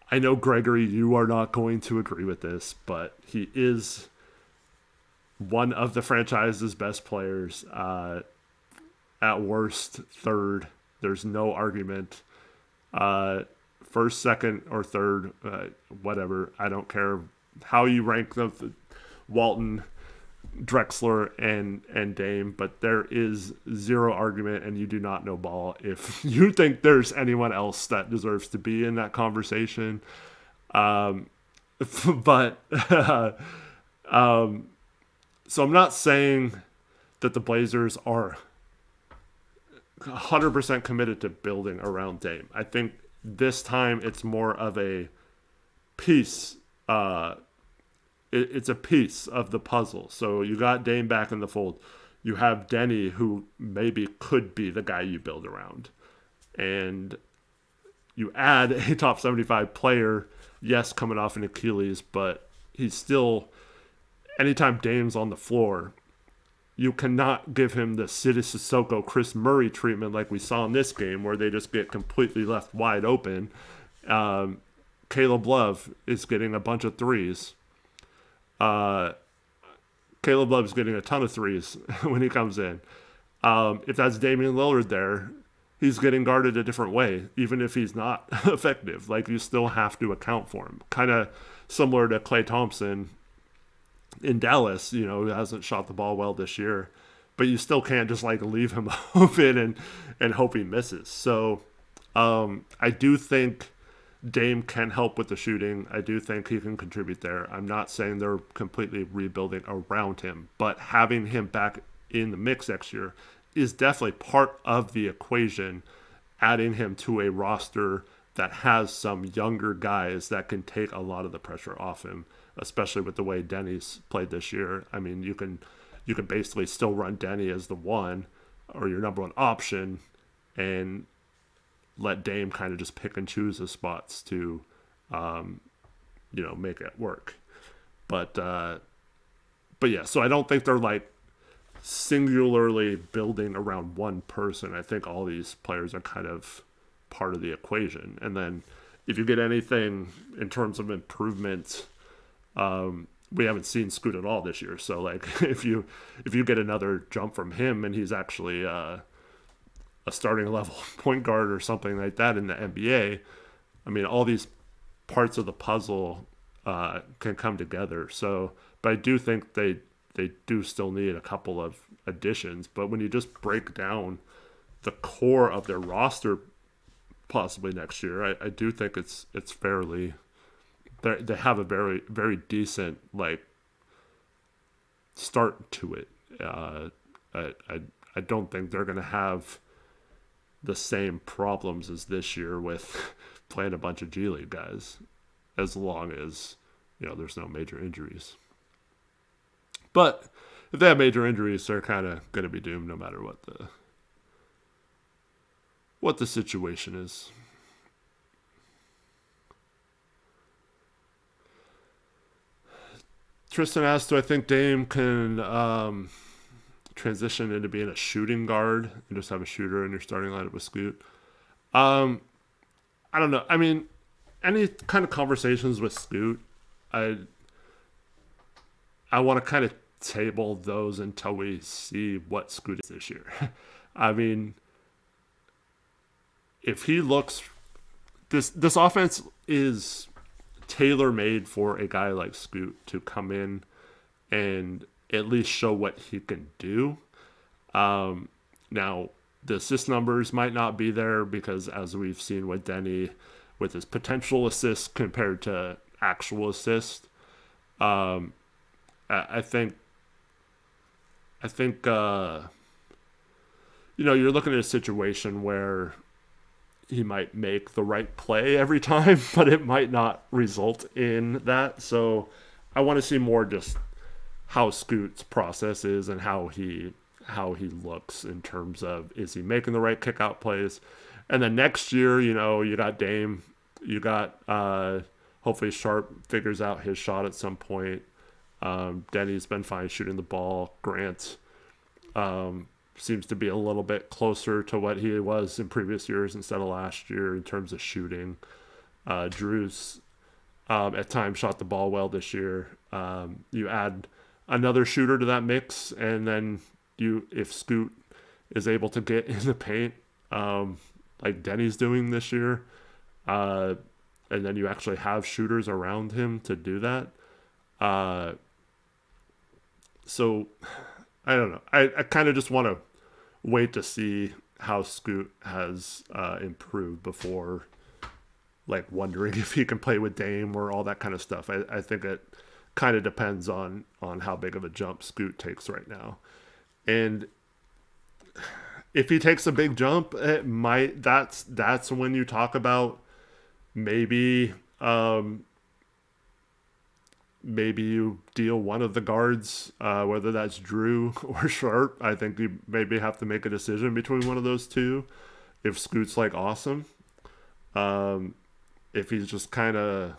I know, Gregory, you are not going to agree with this, but he is one of the franchise's best players. At worst, third. There's no argument. First, second, or third, whatever. I don't care how you rank them, Walton, Drexler, and Dame, but there is zero argument, and you do not know ball if you think there's anyone else that deserves to be in that conversation. But so I'm not saying that the Blazers are 100% committed to building around Dame. I think this time it's more of a piece. It's a piece of the puzzle. So you got Dame back in the fold. You have Denny, who maybe could be the guy you build around. And you add a top 75 player, yes, coming off an Achilles, but he's still, anytime Dame's on the floor, you cannot give him the Sidi Sissoko, Chris Murray treatment like we saw in this game where they just get completely left wide open. Caleb Love is getting a bunch of threes. Caleb Love is getting a ton of threes when he comes in. If that's Damian Lillard there, he's getting guarded a different way, even if he's not effective. Like, you still have to account for him. Kind of similar to Klay Thompson in Dallas, who hasn't shot the ball well this year, but you still can't just leave him open and hope he misses. So I do think Dame can help with the shooting. I do think he can contribute there. I'm not saying they're completely rebuilding around him, but having him back in the mix next year is definitely part of the equation, adding him to a roster that has some younger guys that can take a lot of the pressure off him, especially with the way Denny's played this year. I mean, you can basically still run Denny as the one or your number one option and let Dame kind of just pick and choose his spots to, make it work. But yeah, so I don't think they're singularly building around one person. I think all these players are kind of part of the equation. And then if you get anything in terms of improvement, we haven't seen Scoot at all this year. So if you get another jump from him and he's actually a starting level point guard or something like that in the NBA, I mean, all these parts of the puzzle can come together. So, but I do think they do still need a couple of additions. But when you just break down the core of their roster, possibly next year, I do think it's fairly. They have a very, very decent start to it. I don't think they're going to have the same problems as this year with playing a bunch of G League guys, as long as there's no major injuries. But if they have major injuries, they're kind of going to be doomed no matter what the situation is. Tristan asked, do I think Dame can transition into being a shooting guard and just have a shooter in your starting lineup with Scoot? I don't know. I mean, any kind of conversations with Scoot, I want to kind of table those until we see what Scoot is this year. I mean, if he looks... This offense is tailor-made for a guy like Scoot to come in and at least show what he can do. Now, the assist numbers might not be there because, as we've seen with Denny, with his potential assists compared to actual assists, I think I think you're looking at a situation where he might make the right play every time, but it might not result in that. So I want to see more just how Scoot's process is and how he looks in terms of, is he making the right kick out plays. And then next year, you got Dame, you got hopefully Sharp figures out his shot at some point. Denny's been fine shooting the ball. Grant seems to be a little bit closer to what he was in previous years instead of last year in terms of shooting. Drew's at times shot the ball well this year. You add another shooter to that mix, and then if Scoot is able to get in the paint like Denny's doing this year, and then you actually have shooters around him to do that. So I don't know. I kind of just want to wait to see how Scoot has improved before wondering if he can play with Dame or all that kind of stuff. I think it kind of depends on how big of a jump Scoot takes right now. And if he takes a big jump, it might that's when you talk about maybe you deal one of the guards, whether that's Drew or Sharp. I think you maybe have to make a decision between one of those two. If Scoot's awesome, if he's just kind of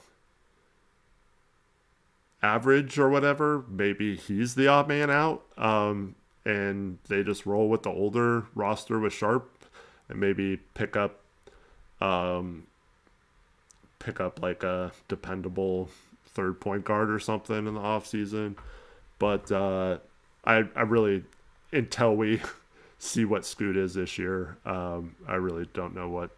average or whatever, maybe he's the odd man out. And they just roll with the older roster with Sharp, and maybe pick up like a dependable third point guard or something in the off season. But I really, until we see what Scoot is this year, I really don't know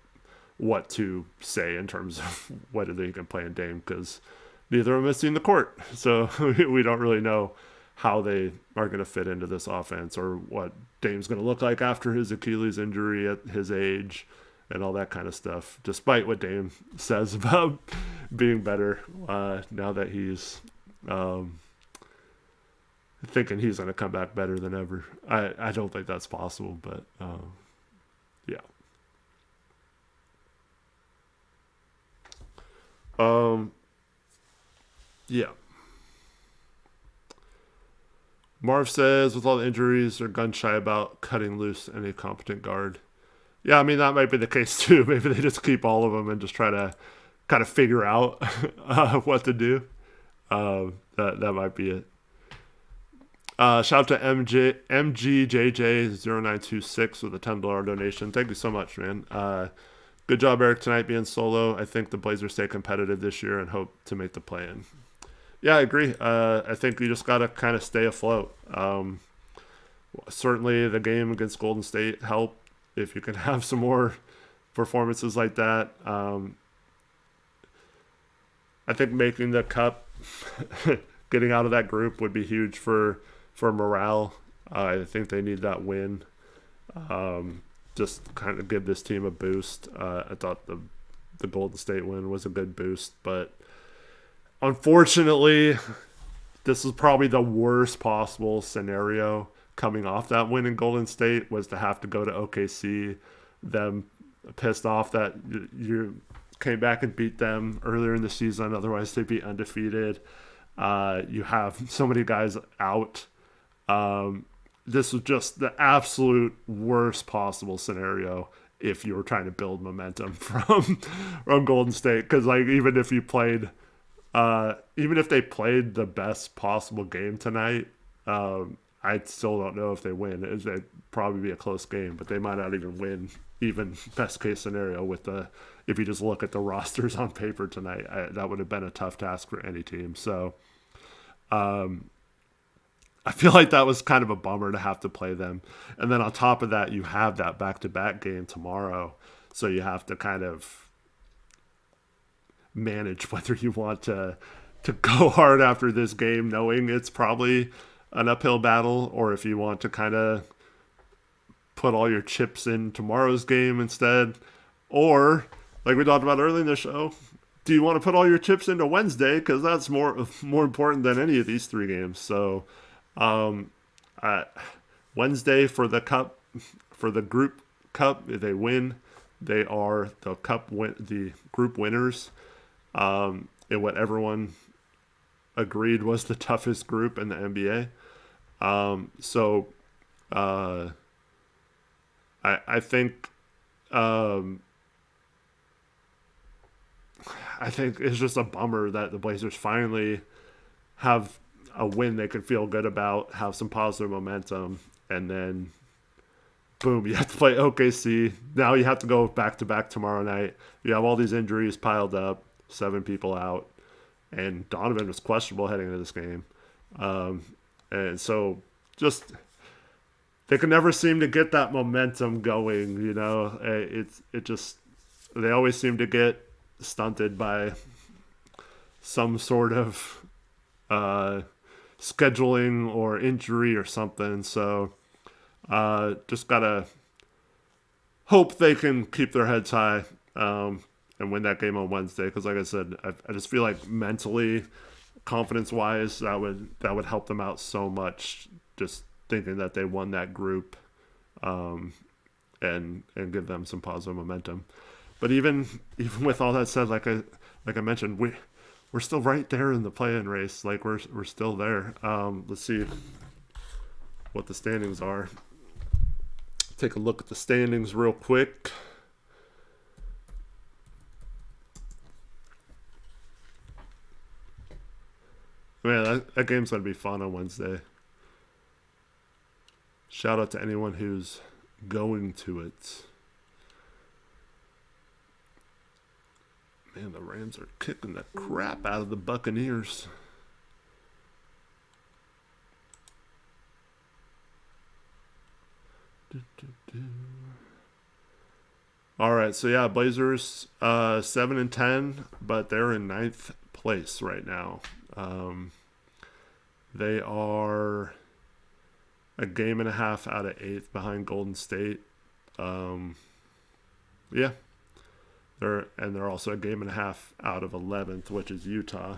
what to say in terms of whether they can play in Dame, because neither of them has seen the court, so we don't really know how they are going to fit into this offense or what Dame's going to look like after his Achilles injury at his age and all that kind of stuff, despite what Dame says about being better now that he's thinking he's going to come back better than ever. I don't think that's possible, but yeah. Yeah. Marv says, with all the injuries, they're gun shy about cutting loose any competent guard. Yeah, I mean, that might be the case too. Maybe they just keep all of them and just try to kind of figure out what to do. That might be it. Shout out to MGJJ0926 with a $10 donation. Thank you so much, man. Good job, Eric, tonight being solo. I think the Blazers stay competitive this year and hope to make the play-in. Yeah, I agree. I think you just got to kind of stay afloat. Certainly the game against Golden State helped. If you can have some more performances like that. I think making the cup, getting out of that group would be huge for morale. I think they need that win. Just kind of give this team a boost. I thought the Golden State win was a good boost, but unfortunately, this is probably the worst possible scenario coming off that win in Golden State, was to have to go to OKC, them pissed off that you came back and beat them earlier in the season. Otherwise, they'd be undefeated. You have so many guys out. This was just the absolute worst possible scenario if you were trying to build momentum from Golden State. Because even if you played, even if they played the best possible game tonight, I still don't know if they win. It'd probably be a close game, but they might not even win, even best case scenario if you just look at the rosters on paper tonight. That would have been a tough task for any team. So I feel like that was kind of a bummer to have to play them. And then on top of that, you have that back-to-back game tomorrow. So you have to kind of manage whether you want to go hard after this game, knowing it's probably an uphill battle, or if you want to kind of put all your chips in tomorrow's game instead. Or, like we talked about earlier in the show, do you want to put all your chips into Wednesday? Because that's more important than any of these three games. So I Wednesday for the cup, for the group cup, if they win, they are the group winners. In what everyone agreed was the toughest group in the NBA. So I think I think it's just a bummer that the Blazers finally have a win they can feel good about, have some positive momentum, and then boom, you have to play OKC. Now you have to go back to back tomorrow night. You have all these injuries piled up, 7 people out, and Donovan was questionable heading into this game. And so just they can never seem to get that momentum going, you know. It just they always seem to get stunted by some sort of scheduling or injury or something. So just gotta hope they can keep their heads high and win that game on Wednesday. Because like I said, I just feel like mentally, confidence wise, that would help them out so much. Just thinking that they won that group, and give them some positive momentum. But even with all that said, like I mentioned, we're still right there in the play-in race. Like we're still there. Let's see what the standings are. Take a look at the standings real quick. Man, that game's going to be fun on Wednesday. Shout out to anyone who's going to it. Man, the Rams are kicking the crap out of the Buccaneers. All right, so yeah, Blazers 7-10, but they're in 9th place right now. They are a game and a half out of 8th behind Golden State. Yeah, they're also a game and a half out of 11th, which is Utah.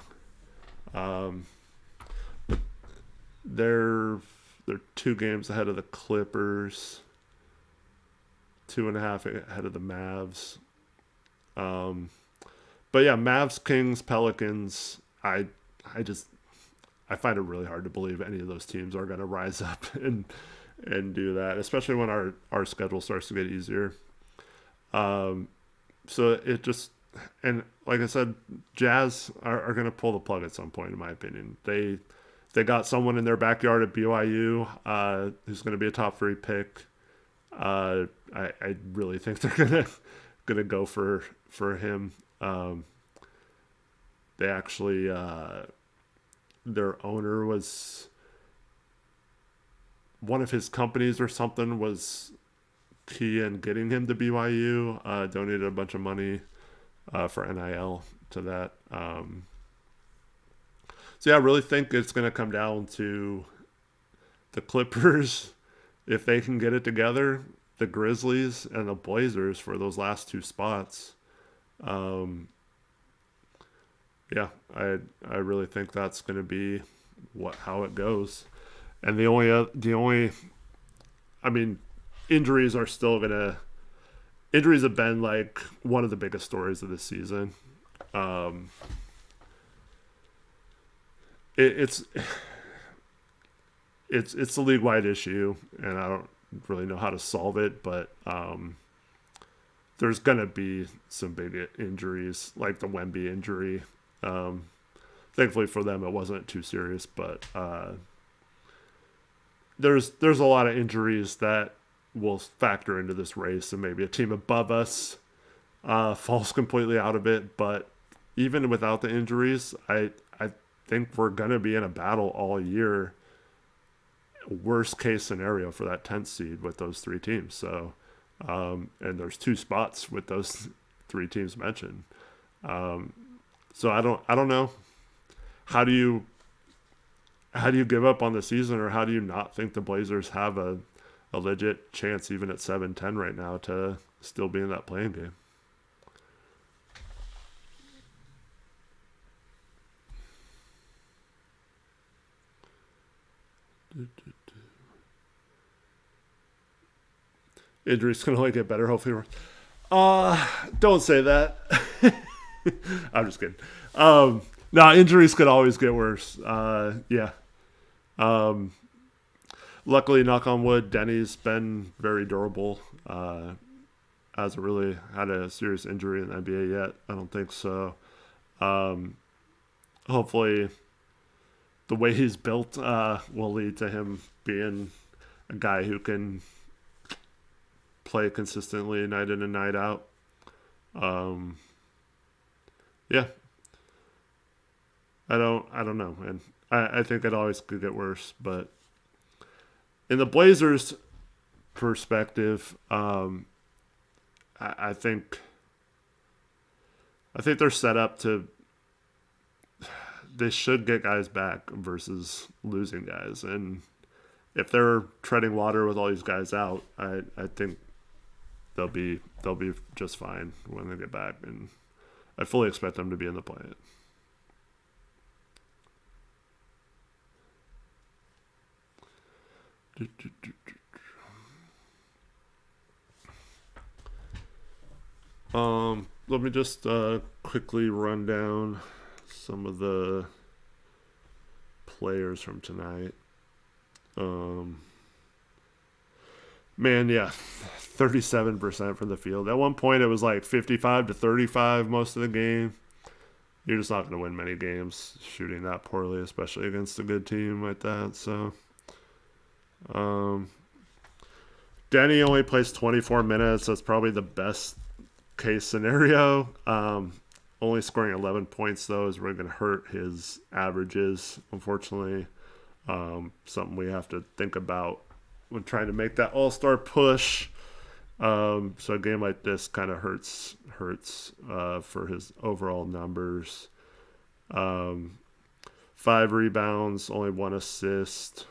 They're 2 games ahead of the Clippers, 2.5 ahead of the Mavs. But yeah, Mavs, Kings, Pelicans. I find it really hard to believe any of those teams are going to rise up and do that, especially when our schedule starts to get easier. So it just, and like I said, Jazz are going to pull the plug at some point, in my opinion. They got someone in their backyard at BYU who's going to be a top 3 pick. I really think they're gonna go for him. They actually their owner was one of his companies or something was key in getting him to BYU. Donated a bunch of money for NIL to that. So yeah, I really think it's going to come down to the Clippers, if they can get it together, the Grizzlies, and the Blazers for those last 2 spots. Yeah, I really think that's going to be how it goes. And the only, I mean, injuries are still gonna. Injuries have been like one of the biggest stories of this season. It's the league-wide issue, and I don't really know how to solve it, but there's gonna be some big injuries, like the Wemby injury. Thankfully for them, it wasn't too serious, but there's a lot of injuries that will factor into this race, and maybe a team above us falls completely out of it. But even without the injuries, I think we're gonna be in a battle all year. Worst case scenario for that 10th seed with those 3 teams. So, and there's 2 spots with those 3 teams mentioned. So I don't know. How do you give up on the season, or how do you not think the Blazers have a legit chance even at 7-10 right now to still be in that playing game? Injuries can only get better, hopefully. Don't say that. I'm just kidding. No, injuries could always get worse. Yeah. Um, Luckily, knock on wood, Denny's been very durable. Hasn't really had a serious injury in the NBA yet. I don't think so. Um, Hopefully, the way he's built will lead to him being a guy who can play consistently night in and night out. Um, yeah, I don't know, man. I think it always could get worse, but in the Blazers' perspective, I think they're set up to. They should get guys back versus losing guys, and if they're treading water with all these guys out, I think they'll be just fine when they get back, and I fully expect them to be in the play. Let me just quickly run down some of the players from tonight. Man, yeah, 37% from the field. At one point, it was like 55 to 35 most of the game. You're just not going to win many games shooting that poorly, especially against a good team like that. So, Denny only plays 24 minutes. That's probably the best case scenario. Only scoring 11 points, though, is really going to hurt his averages, unfortunately. Something we have to think about when trying to make that all-star push. So a game like this kind of hurts for his overall numbers. 5 rebounds, only 1 assist.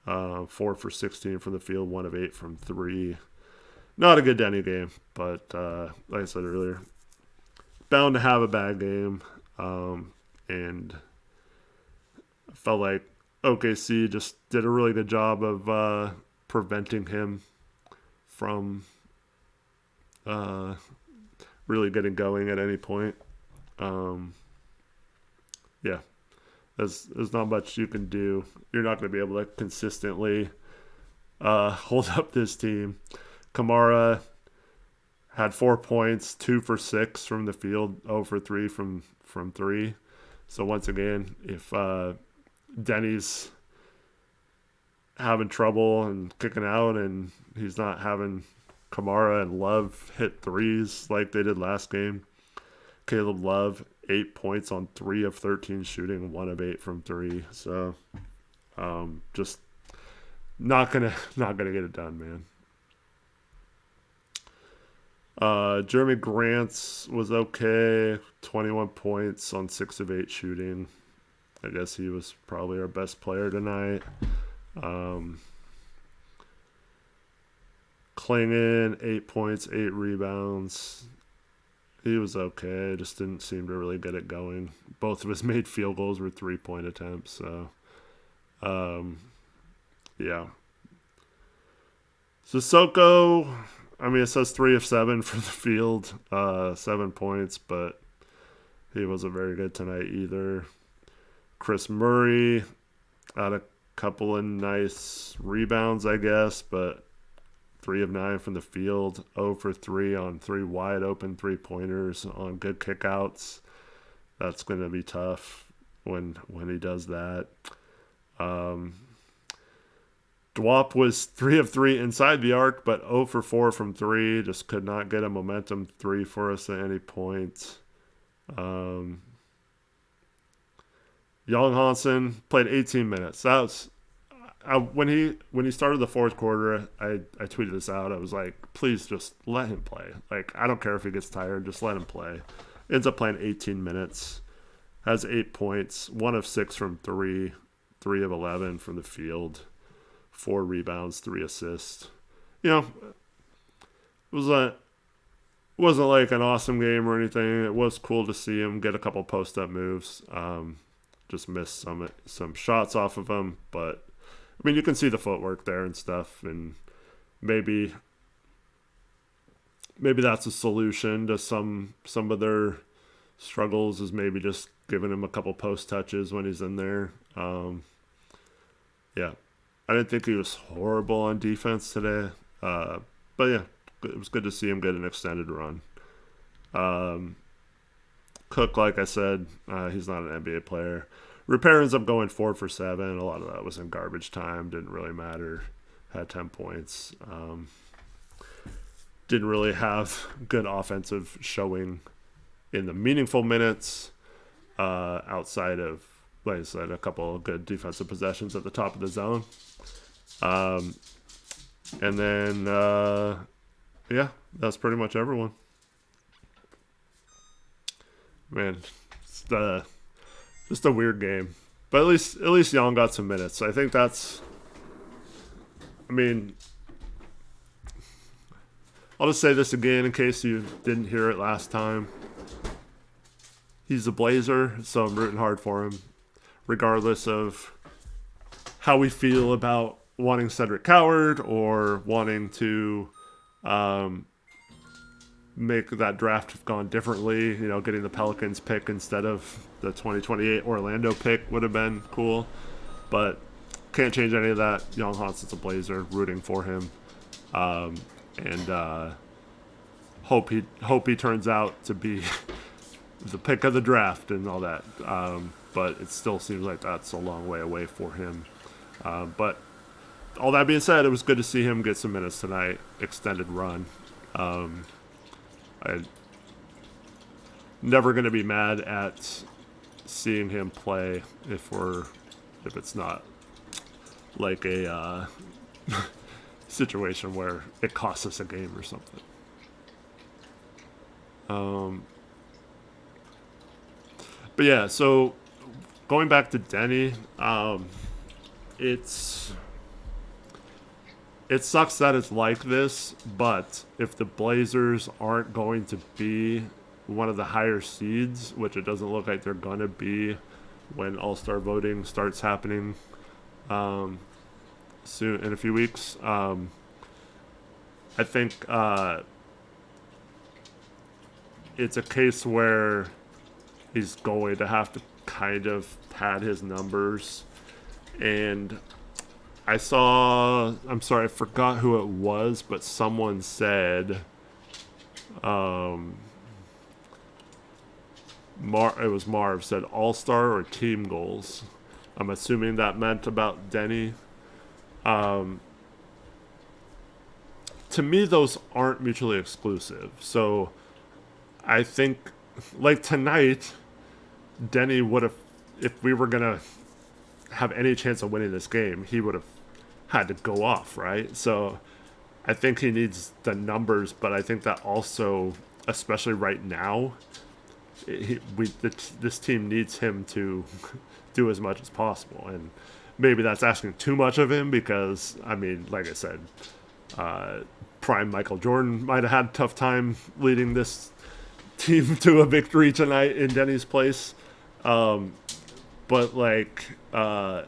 4 for 16 from the field, 1 of 8 from 3. Not a good Denny game, but like I said earlier, bound to have a bad game. And I felt like OKC just did a really good job of preventing him from really getting going at any point. Yeah, there's not much you can do. You're not going to be able to consistently hold up this team. Kamara had 4 points, 2 for 6 from the field, 0 for 3 from 3. So once again, if Denny's having trouble and kicking out, and he's not having Kamara and Love hit threes like they did last game. Caleb Love, 8 points on 3 of 13 shooting, 1 of 8 from 3. So just not gonna get it done, man. Jeremy Grant's was okay, 21 points on 6 of 8 shooting. I guess he was probably our best player tonight. Klingon, 8 points, 8 rebounds. He was okay, just didn't seem to really get it going. Both of his made field goals were 3-point attempts, so yeah. Sissoko, I mean, it says 3 of 7 from the field, 7 points, but he wasn't very good tonight either. Chris Murray had a couple of nice rebounds, I guess, but 3 of 9 from the field, 0 for 3 on 3 wide open 3-pointers on good kickouts. That's going to be tough when he does that. Dwop was 3 of 3 inside the arc, but 0 for 4 from 3. Just could not get a momentum 3 for us at any point. Young Hansen played 18 minutes. That was when he started the fourth quarter. I tweeted this out. I was like, please just let him play. Like, I don't care if he gets tired, just let him play. Ends up playing 18 minutes. Has 8 points, 1 of 6 from 3, 3 of 11 from the field, 4 rebounds, 3 assists. You know, it wasn't like an awesome game or anything. It was cool to see him get a couple post-up moves. Just missed some shots off of him, but I mean, you can see the footwork there and stuff, and maybe maybe that's a solution to some of their struggles, is maybe just giving him a couple post touches when he's in there. Yeah, I didn't think he was horrible on defense today, but yeah, it was good to see him get an extended run. Cook, like I said, he's not an NBA player. Repair ends up going 4 for 7. A lot of that was in garbage time. Didn't really matter. Had 10 points. Didn't really have good offensive showing in the meaningful minutes, outside of, like I said, a couple of good defensive possessions at the top of the zone. And then, yeah, that's pretty much everyone. Man, it's just a weird game. But at least Young got some minutes. I think that's, I mean, I'll just say this again in case you didn't hear it last time. He's a Blazer, so I'm rooting hard for him, regardless of how we feel about wanting Cedric Coward or wanting to make that draft have gone differently. You know, getting the Pelicans pick instead of the 2028 Orlando pick would have been cool, but can't change any of that. Young Hanson's a Blazer, rooting for him, and hope he turns out to be the pick of the draft and all that. But it still seems like that's a long way away for him. But all that being said, it was good to see him get some minutes tonight, extended run. I'm never going to be mad at seeing him play if it's not like a situation where it costs us a game or something. But yeah, so going back to Denny, it sucks that it's like this, but if the Blazers aren't going to be one of the higher seeds, which it doesn't look like they're going to be when All-Star voting starts happening soon, in a few weeks, I think it's a case where he's going to have to kind of pad his numbers. And I'm sorry, I forgot who it was, but someone said, it was Marv, said all-star or team goals. I'm assuming that meant about Denny. To me, those aren't mutually exclusive. So I think, like tonight, Denny would have, if we were going to have any chance of winning this game, he would have had to go off, right? So I think he needs the numbers, but I think that also, especially right now, this team needs him to do as much as possible. And maybe that's asking too much of him because, I mean, like I said, prime Michael Jordan might have had a tough time leading this team to a victory tonight in Denny's place. But like, it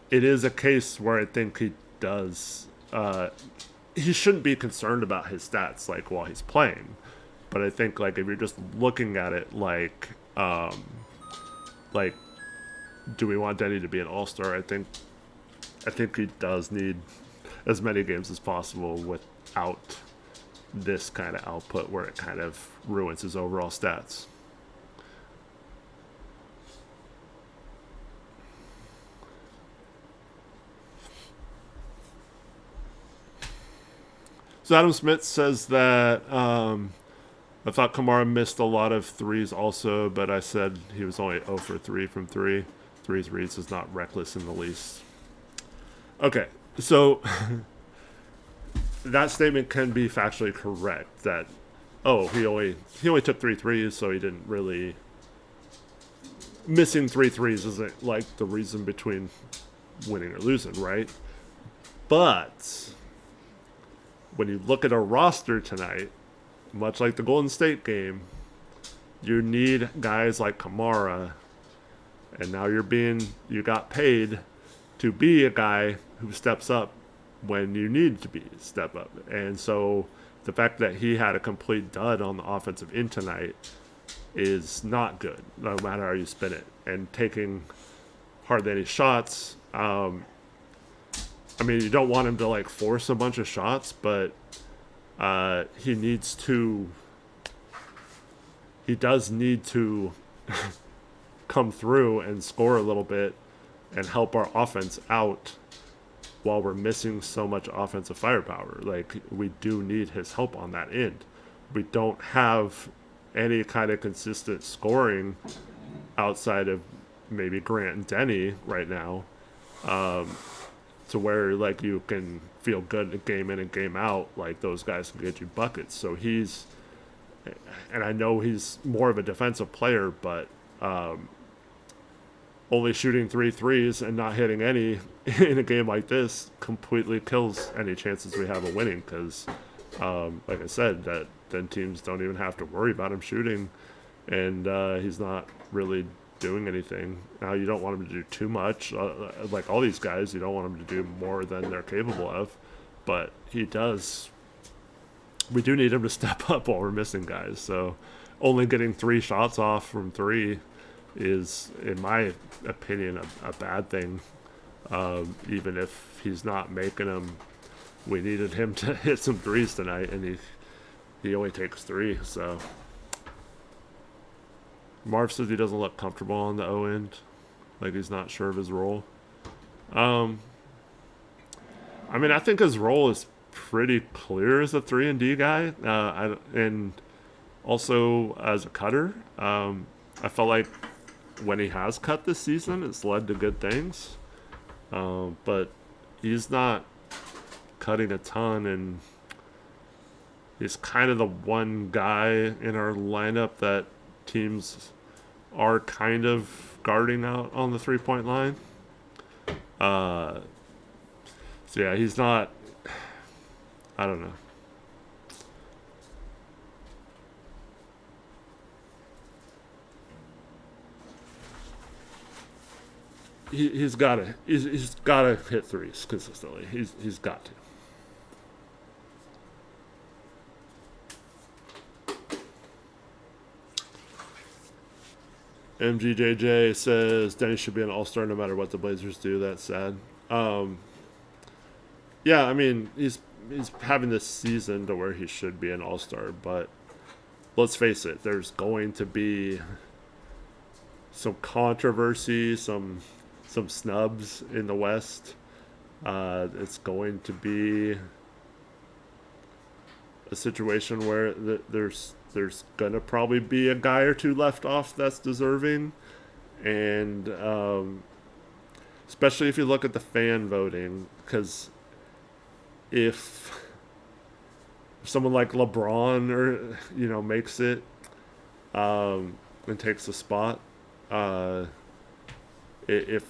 is a case where I think he does. He shouldn't be concerned about his stats like while he's playing, but I think like if you're just looking at it like, do we want Denny to be an all-star? I think he does need as many games as possible without this kind of output where it kind of ruins his overall stats. So Adam Smith says that I thought Kamara missed a lot of threes also, but I said he was only 0 for 3 from 3. 3 threes is not reckless in the least. Okay, so that statement can be factually correct that, he only took 3 threes, so he didn't really... Missing 3 threes isn't like the reason between winning or losing, right? But when you look at a roster tonight, much like the Golden State game, you need guys like Kamara, and now you got paid to be a guy who steps up when you need to be step up. And so the fact that he had a complete dud on the offensive end tonight is not good, no matter how you spin it. And taking hardly any shots. I mean, you don't want him to like force a bunch of shots, but he does need to come through and score a little bit and help our offense out while we're missing so much offensive firepower. Like, we do need his help on that end. We don't have any kind of consistent scoring outside of maybe Grant and Denny right now, to where like you can feel good game in and game out, like those guys can get you buckets. So and I know he's more of a defensive player, but only shooting 3 threes and not hitting any in a game like this completely kills any chances we have of winning, because like I said, that then teams don't even have to worry about him shooting, and he's not really doing anything. Now, you don't want him to do too much. Like all these guys, you don't want him to do more than they're capable of, but he does. We do need him to step up while we're missing guys. So only getting 3 shots off from 3 is, in my opinion, a bad thing. Even if he's not making them, we needed him to hit some threes tonight, and he only takes 3. So Marv says he doesn't look comfortable on the O end, like he's not sure of his role. I mean, I think his role is pretty clear as a 3-and-D guy, and also as a cutter. I felt like when he has cut this season, it's led to good things, but he's not cutting a ton, and he's kind of the one guy in our lineup that teams are kind of guarding out on the 3-point line. So yeah, he's not, I don't know. He's got to hit threes consistently. He's got to. MGJJ says Denny should be an all-star no matter what the Blazers do. That's sad. Yeah, I mean, he's having this season to where he should be an all-star, but let's face it, there's going to be some controversy, some snubs in the West. It's going to be a situation where there's gonna probably be a guy or two left off that's deserving, and especially if you look at the fan voting, because if someone like LeBron or makes it and takes the spot, if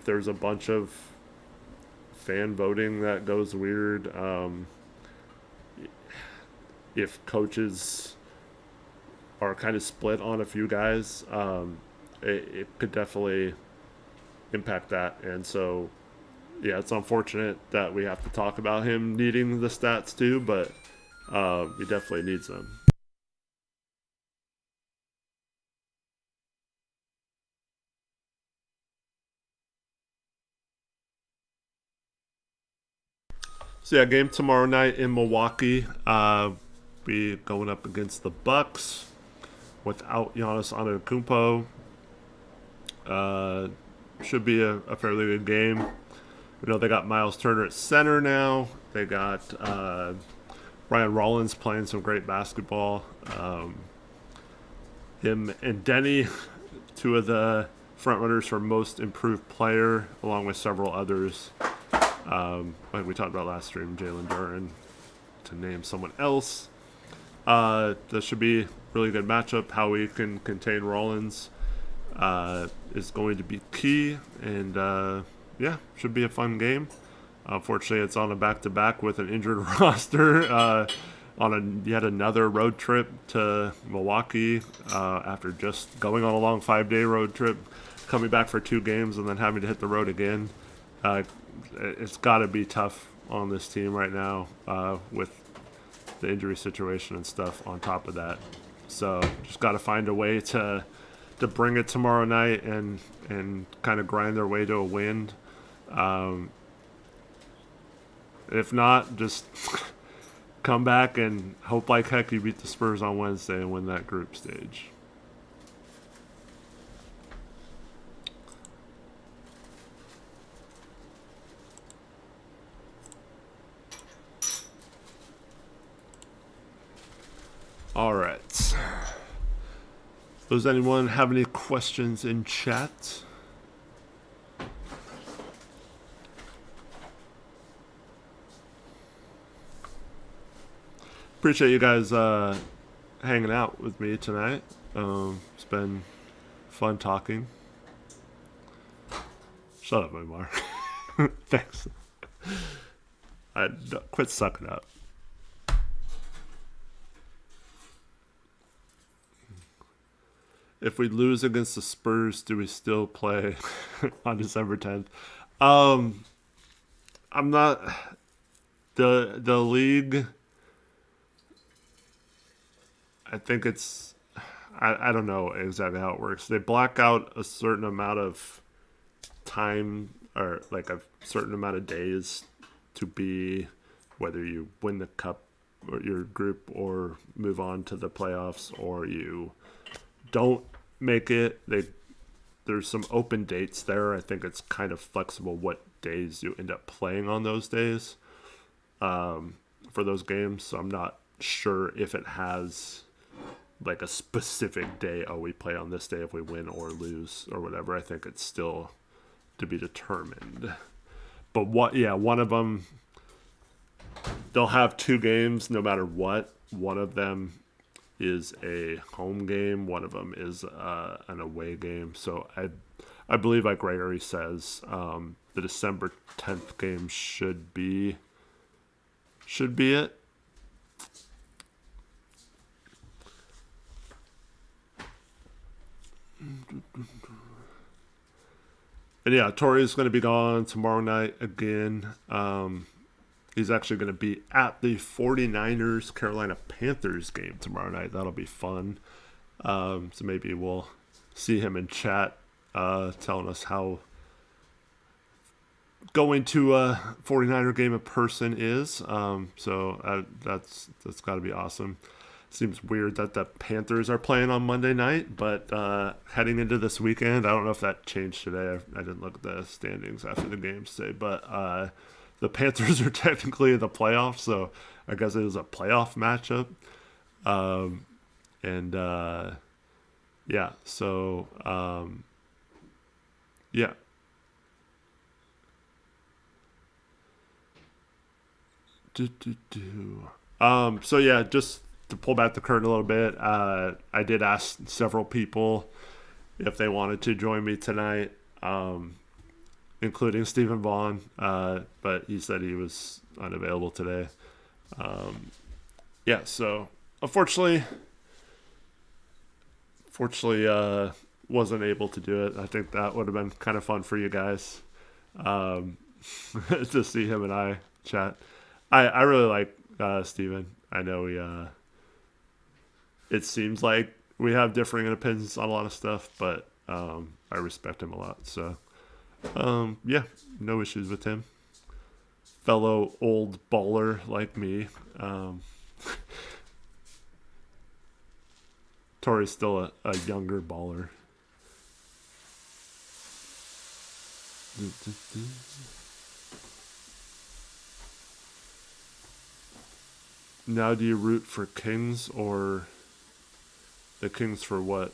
there's a bunch of fan voting that goes weird, if coaches are kind of split on a few guys, it could definitely impact that. And so, yeah, it's unfortunate that we have to talk about him needing the stats too, but he definitely needs them. So yeah, game tomorrow night in Milwaukee. Be going up against the Bucks without Giannis Antetokounmpo. Should be a fairly good game. We know they got Miles Turner at center now. They got Ryan Rollins playing some great basketball. Him and Denny, 2 of the front runners for most improved player, along with several others. Like we talked about last stream, Jalen Duren, to name someone else. This should be a really good matchup. How we can contain Rollins is going to be key, and yeah, should be a fun game. Unfortunately, it's on a back-to-back with an injured roster on yet another road trip to Milwaukee after just going on a long 5-day road trip, coming back for 2 games, and then having to hit the road again. It's got to be tough on this team right now with the injury situation and stuff on top of that. So just got to find a way to bring it tomorrow night and kind of grind their way to a win. If not, just come back and hope like heck you beat the Spurs on Wednesday and win that group stage. All right. Does anyone have any questions in chat? Appreciate you guys hanging out with me tonight. It's been fun talking. Shut up, Omar. Thanks. Quit sucking up. If we lose against the Spurs, do we still play on December 10th? I'm not... The league... I think it's... I don't know exactly how it works. They black out a certain amount of time, or like a certain amount of days to be whether you win the cup or your group or move on to the playoffs or you don't make it. There's some open dates there. I think it's kind of flexible what days you end up playing on those days for those games. So I'm not sure if it has like a specific day. Oh, we play on this day if we win or lose or whatever. I think it's still to be determined. But one of them, they'll have two games no matter what. One of them is a home game. One of them is an away game. So I believe, like Gregory says, the December 10th game should be it. And yeah, Torrey's going to be gone tomorrow night again. He's actually going to be at the 49ers Carolina Panthers game tomorrow night. That'll be fun. So maybe we'll see him in chat telling us how going to a 49er game in person is. So that's got to be awesome. Seems weird that the Panthers are playing on Monday night, but heading into this weekend, I don't know if that changed today. I didn't look at the standings after the games today, but the Panthers are technically in the playoffs, so I guess it was a playoff matchup. Yeah, so yeah. So yeah, just to pull back the curtain a little bit, I did ask several people if they wanted to join me tonight, including Stephen Vaughn, but he said he was unavailable today. Yeah, so unfortunately, wasn't able to do it. I think that would have been kind of fun for you guys to see him and I chat. I really like Stephen. I know it seems like we have differing opinions on a lot of stuff, but I respect him a lot. So, yeah, no issues with him. Fellow old baller like me. Tori's still a younger baller. Now do you root for Kings or the Kings for what?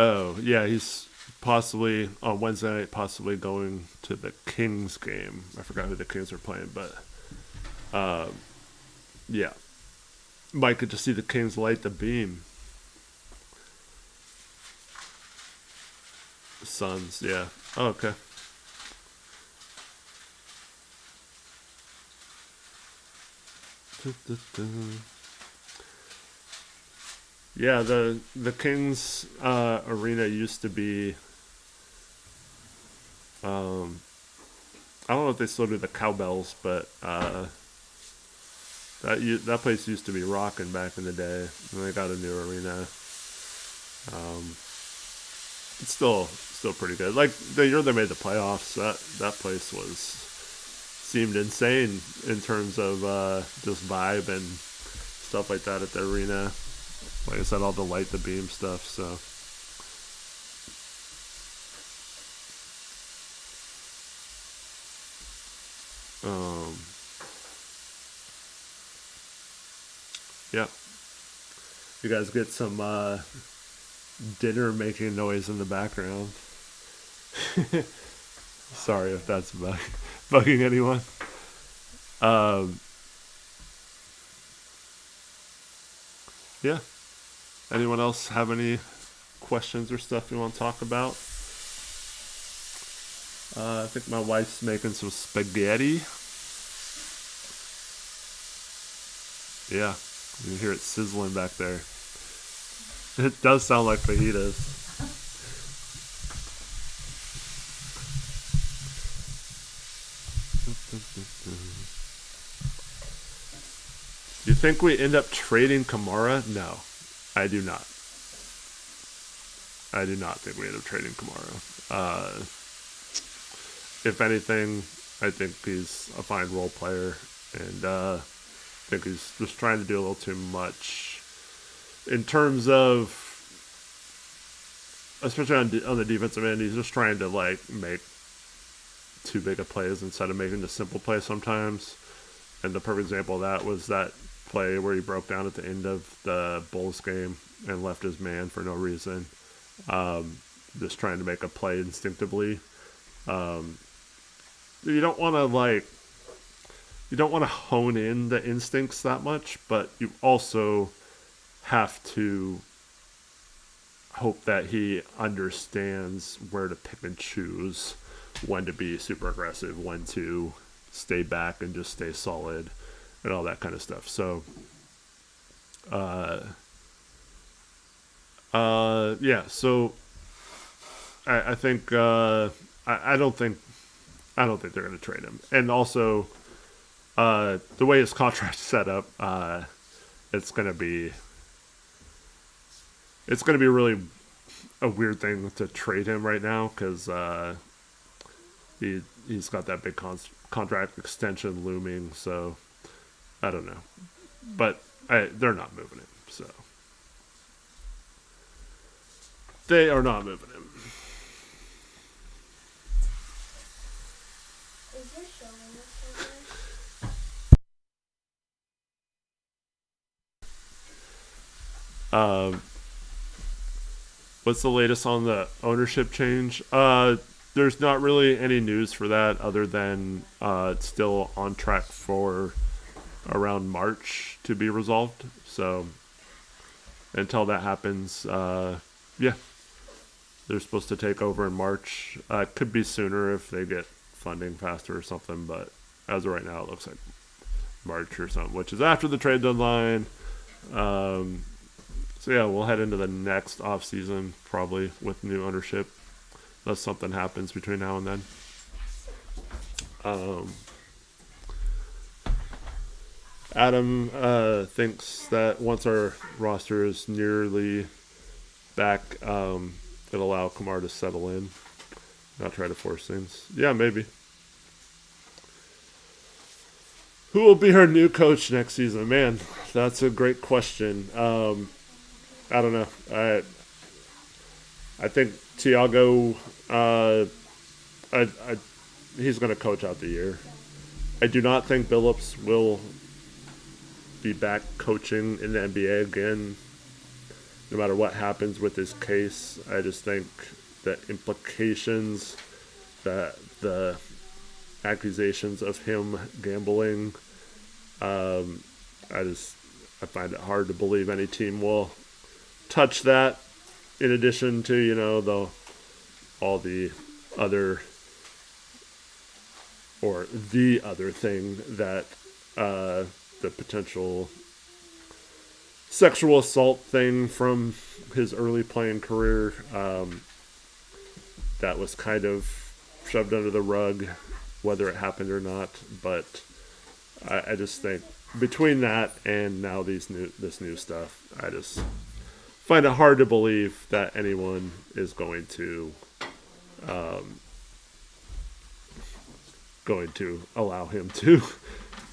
Oh, yeah, he's possibly on Wednesday night, possibly going to the Kings game. I forgot who the Kings are playing, but yeah, might get to see the Kings light the beam. Suns, yeah. Oh, okay. Yeah, the Kings arena used to be. I don't know if they still do the cowbells, but that place used to be rocking back in the day. And they got a new arena. It's still pretty good. Like the year they made the playoffs, that place seemed insane in terms of just vibe and stuff like that at the arena. Like I said, all the light, the beam stuff. So um, yeah, you guys get some dinner making noise in the background. Sorry if that's bugging anyone. Um, yeah. Anyone else have any questions or stuff you want to talk about? I think my wife's making some spaghetti. Yeah, you can hear it sizzling back there. It does sound like fajitas. You think we end up trading Kamara? No, I do not. I do not think we end up trading Kamara. If anything, I think he's a fine role player, and I think he's just trying to do a little too much in terms of, especially on the defensive end. He's just trying to like make too big of plays instead of making the simple play sometimes. And the perfect example of that was that play where he broke down at the end of the Bulls game and left his man for no reason. Just trying to make a play instinctively. You don't want to hone in the instincts that much, but you also have to hope that he understands where to pick and choose, when to be super aggressive, when to stay back and just stay solid, and all that kind of stuff. So, yeah. So, I think I don't think they're going to trade him, and also the way his contract's set up, it's going to be really a weird thing to trade him right now because he's got that big contract extension looming. So I don't know, but they're not moving him. So they are not moving him. Is your show What's the latest on the ownership change? There's not really any news for that other than it's still on track for around March to be resolved. So until that happens, yeah, they're supposed to take over in March. It could be sooner if they get funding faster or something, but as of right now, it looks like March or something, which is after the trade deadline. So yeah, we'll head into the next off season probably with new ownership, unless something happens between now and then. Adam thinks that once our roster is nearly back, it'll allow Kamar to settle in, not try to force things. Yeah, maybe. Who will be our new coach next season? Man, that's a great question. I don't know. I think Tiago, he's going to coach out the year. I do not think Billups will be back coaching in the NBA again, no matter what happens with his case. I just think the implications, that the accusations of him gambling, I find it hard to believe any team will touch that. In addition to, the all the other or the other thing that the potential sexual assault thing from his early playing career that was kind of shoved under the rug, whether it happened or not. But I just think between that and now this new stuff, I just find it hard to believe that anyone is going to allow him to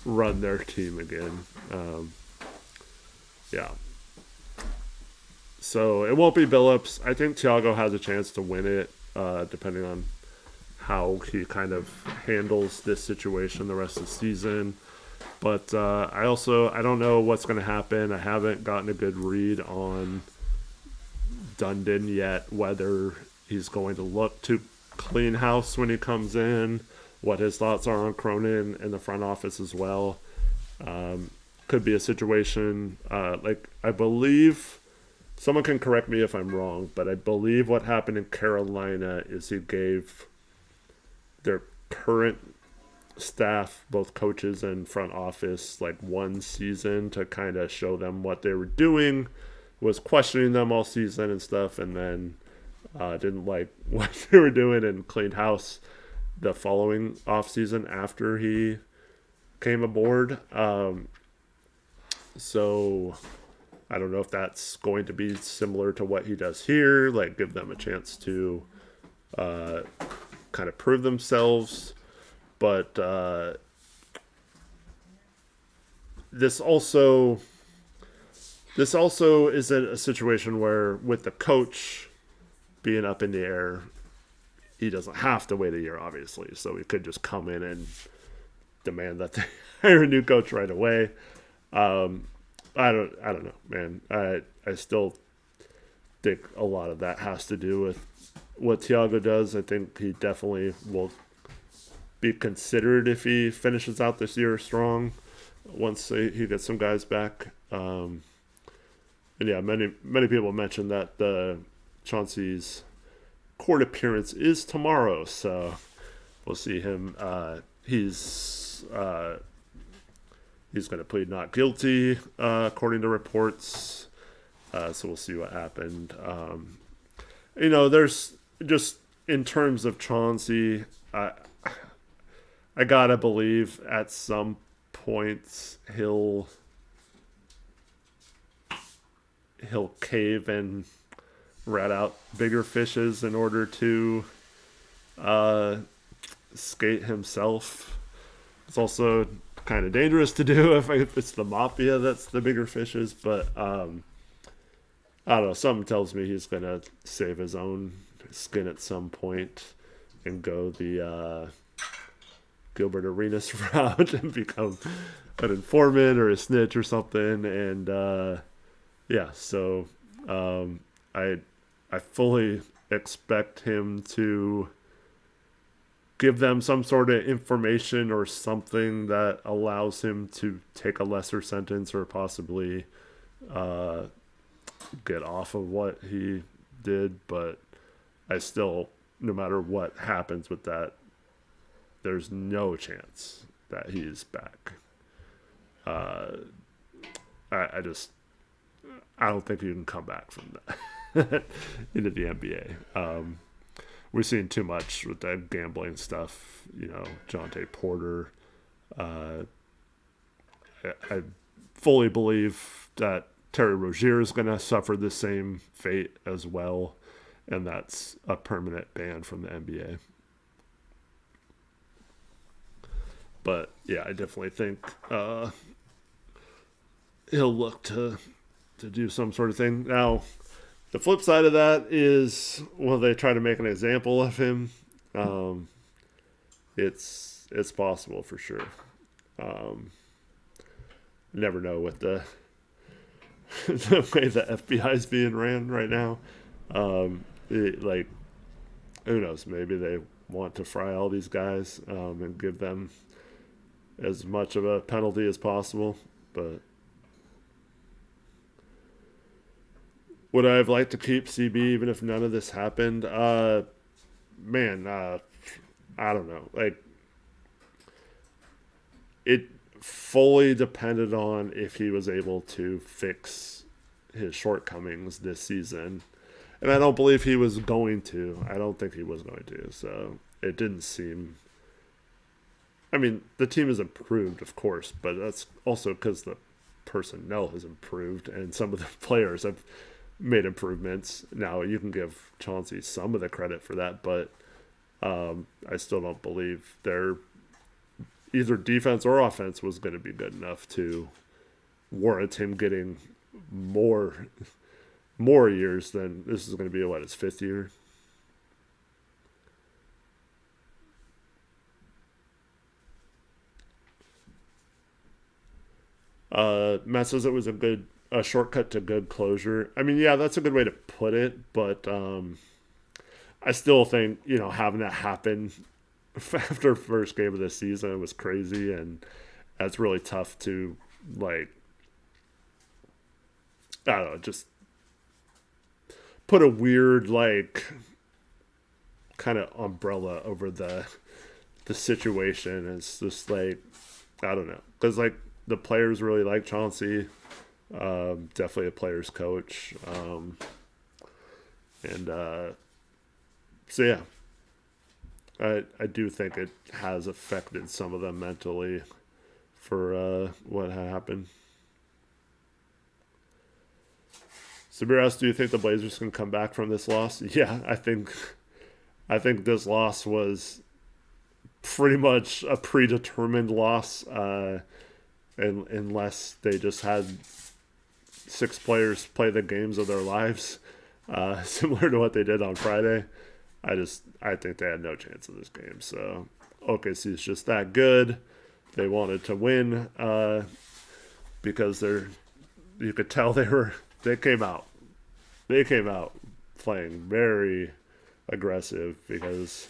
run their team again. Yeah. So it won't be Billups. I think Thiago has a chance to win it, depending on how he kind of handles this situation the rest of the season. But I don't know what's going to happen. I haven't gotten a good read on Dundon yet, whether he's going to look to clean house when he comes in, what his thoughts are on Cronin and the front office as well. Could be a situation like I believe, someone can correct me if I'm wrong, but I believe what happened in Carolina is he gave their current staff, both coaches and front office, like one season to kind of show them what they were doing, was questioning them all season and stuff, and then didn't like what they were doing and cleaned house the following off season after he came aboard. So I don't know if that's going to be similar to what he does here, like give them a chance to kind of prove themselves. But this also is a situation where, with the coach being up in the air, he doesn't have to wait a year, obviously. So he could just come in and demand that they hire a new coach right away. I don't know, man. I still think a lot of that has to do with what Thiago does. I think he definitely will be considered if he finishes out this year strong once he gets some guys back. And yeah, many people mentioned that the Chauncey's court appearance is tomorrow, so we'll see him. He's going to plead not guilty, according to reports. So we'll see what happened. There's just in terms of Chauncey, I gotta believe at some point he'll cave and rat out bigger fishes in order to skate himself. It's also kind of dangerous to do if it's the mafia that's the bigger fishes, but I don't know. Something tells me he's gonna save his own skin at some point and go the Gilbert Arenas route and become an informant or a snitch or something. And yeah, so I fully expect him to give them some sort of information or something that allows him to take a lesser sentence or possibly get off of what he did. But I still, no matter what happens with that, there's no chance that he's back. I don't think you can come back from that into the NBA. We've seen too much with that gambling stuff. Jonte Porter. I fully believe that Terry Rozier is going to suffer the same fate as well, and that's a permanent ban from the NBA. But yeah, I definitely think he'll look to do some sort of thing. Now, the flip side of that is, will they try to make an example of him? It's possible for sure. Never know what the way the FBI is being ran right now. Who knows? Maybe they want to fry all these guys and give them as much of a penalty as possible. But would I have liked to keep CB even if none of this happened? man, I don't know. Like, it fully depended on if he was able to fix his shortcomings this season. And I don't believe he was going to. I don't think he was going to. So it didn't seem. I mean, the team has improved, of course, but that's also because the personnel has improved and some of the players have made improvements. Now, you can give Chauncey some of the credit for that, but I still don't believe their either defense or offense was going to be good enough to warrant him getting more years than this is going to be his fifth year. Matt says it was a shortcut to good closure. I mean, yeah, that's a good way to put it, but I still think having that happen after first game of the season was crazy, and that's really tough to like. I don't know, just put a weird kind of umbrella over the situation. It's just I don't know, because the players really like Chauncey, definitely a player's coach, and so yeah, I do think it has affected some of them mentally for what happened. Sabir asks, do you think the Blazers can come back from this loss? Yeah, I think this loss was pretty much a predetermined loss, unless they just had 6 players play the games of their lives, similar to what they did on Friday. I think they had no chance of this game. So OKC is just that good. They wanted to win because you could tell they came out playing very aggressive because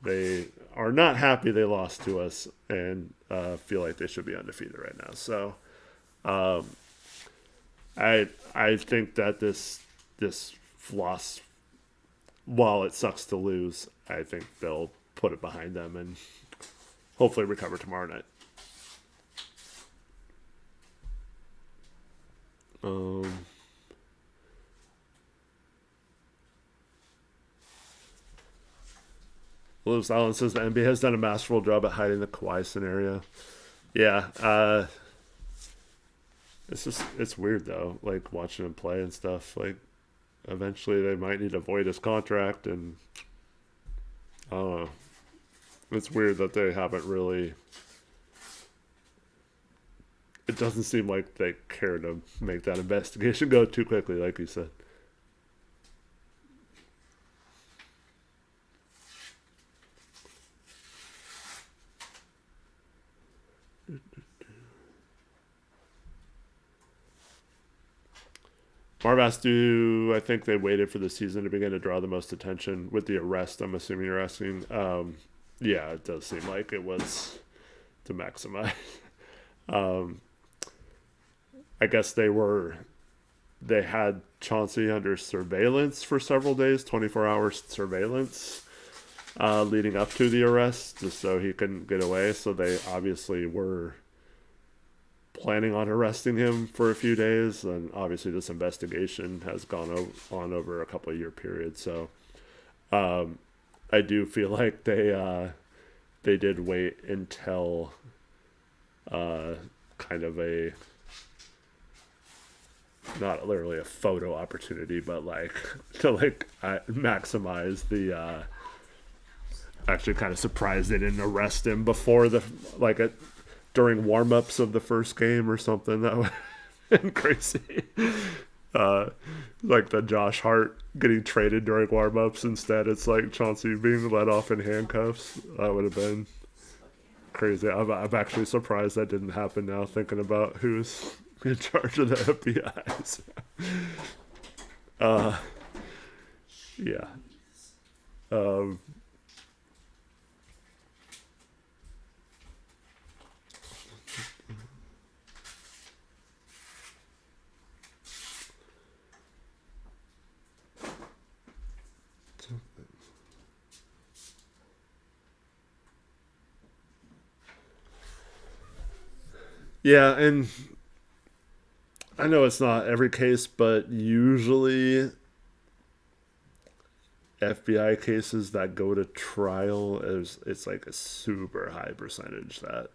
they are not happy they lost to us and feel like they should be undefeated right now. So I think that this loss, while it sucks to lose, I think they'll put it behind them and hopefully recover tomorrow night. Lewis Allen says the NBA has done a masterful job at hiding the Kawhi scenario. Yeah, it's weird though, watching him play and stuff. Eventually they might need to void his contract, and I don't know. It's weird that they haven't really. It doesn't seem like they care to make that investigation go too quickly, like you said. Marv asked, do I think they waited for the season to begin to draw the most attention with the arrest? I'm assuming you're asking. Yeah, it does seem like it was to maximize. I guess they had Chauncey under surveillance for several days, 24-hour surveillance, leading up to the arrest, just so he couldn't get away. So they obviously were planning on arresting him for a few days, and obviously this investigation has gone on over a couple of year period. So I do feel like they did wait until kind of a, not literally a photo opportunity, but to maximize the actually kind of surprised they didn't arrest him before during warm-ups of the first game or something. That would have been crazy. The Josh Hart getting traded during warm-ups. Instead, it's Chauncey being let off in handcuffs. That would have been crazy. I'm actually surprised that didn't happen now, thinking about who's in charge of the FBI. Yeah. Yeah, and I know it's not every case, but usually FBI cases that go to trial is it's like a super high percentage that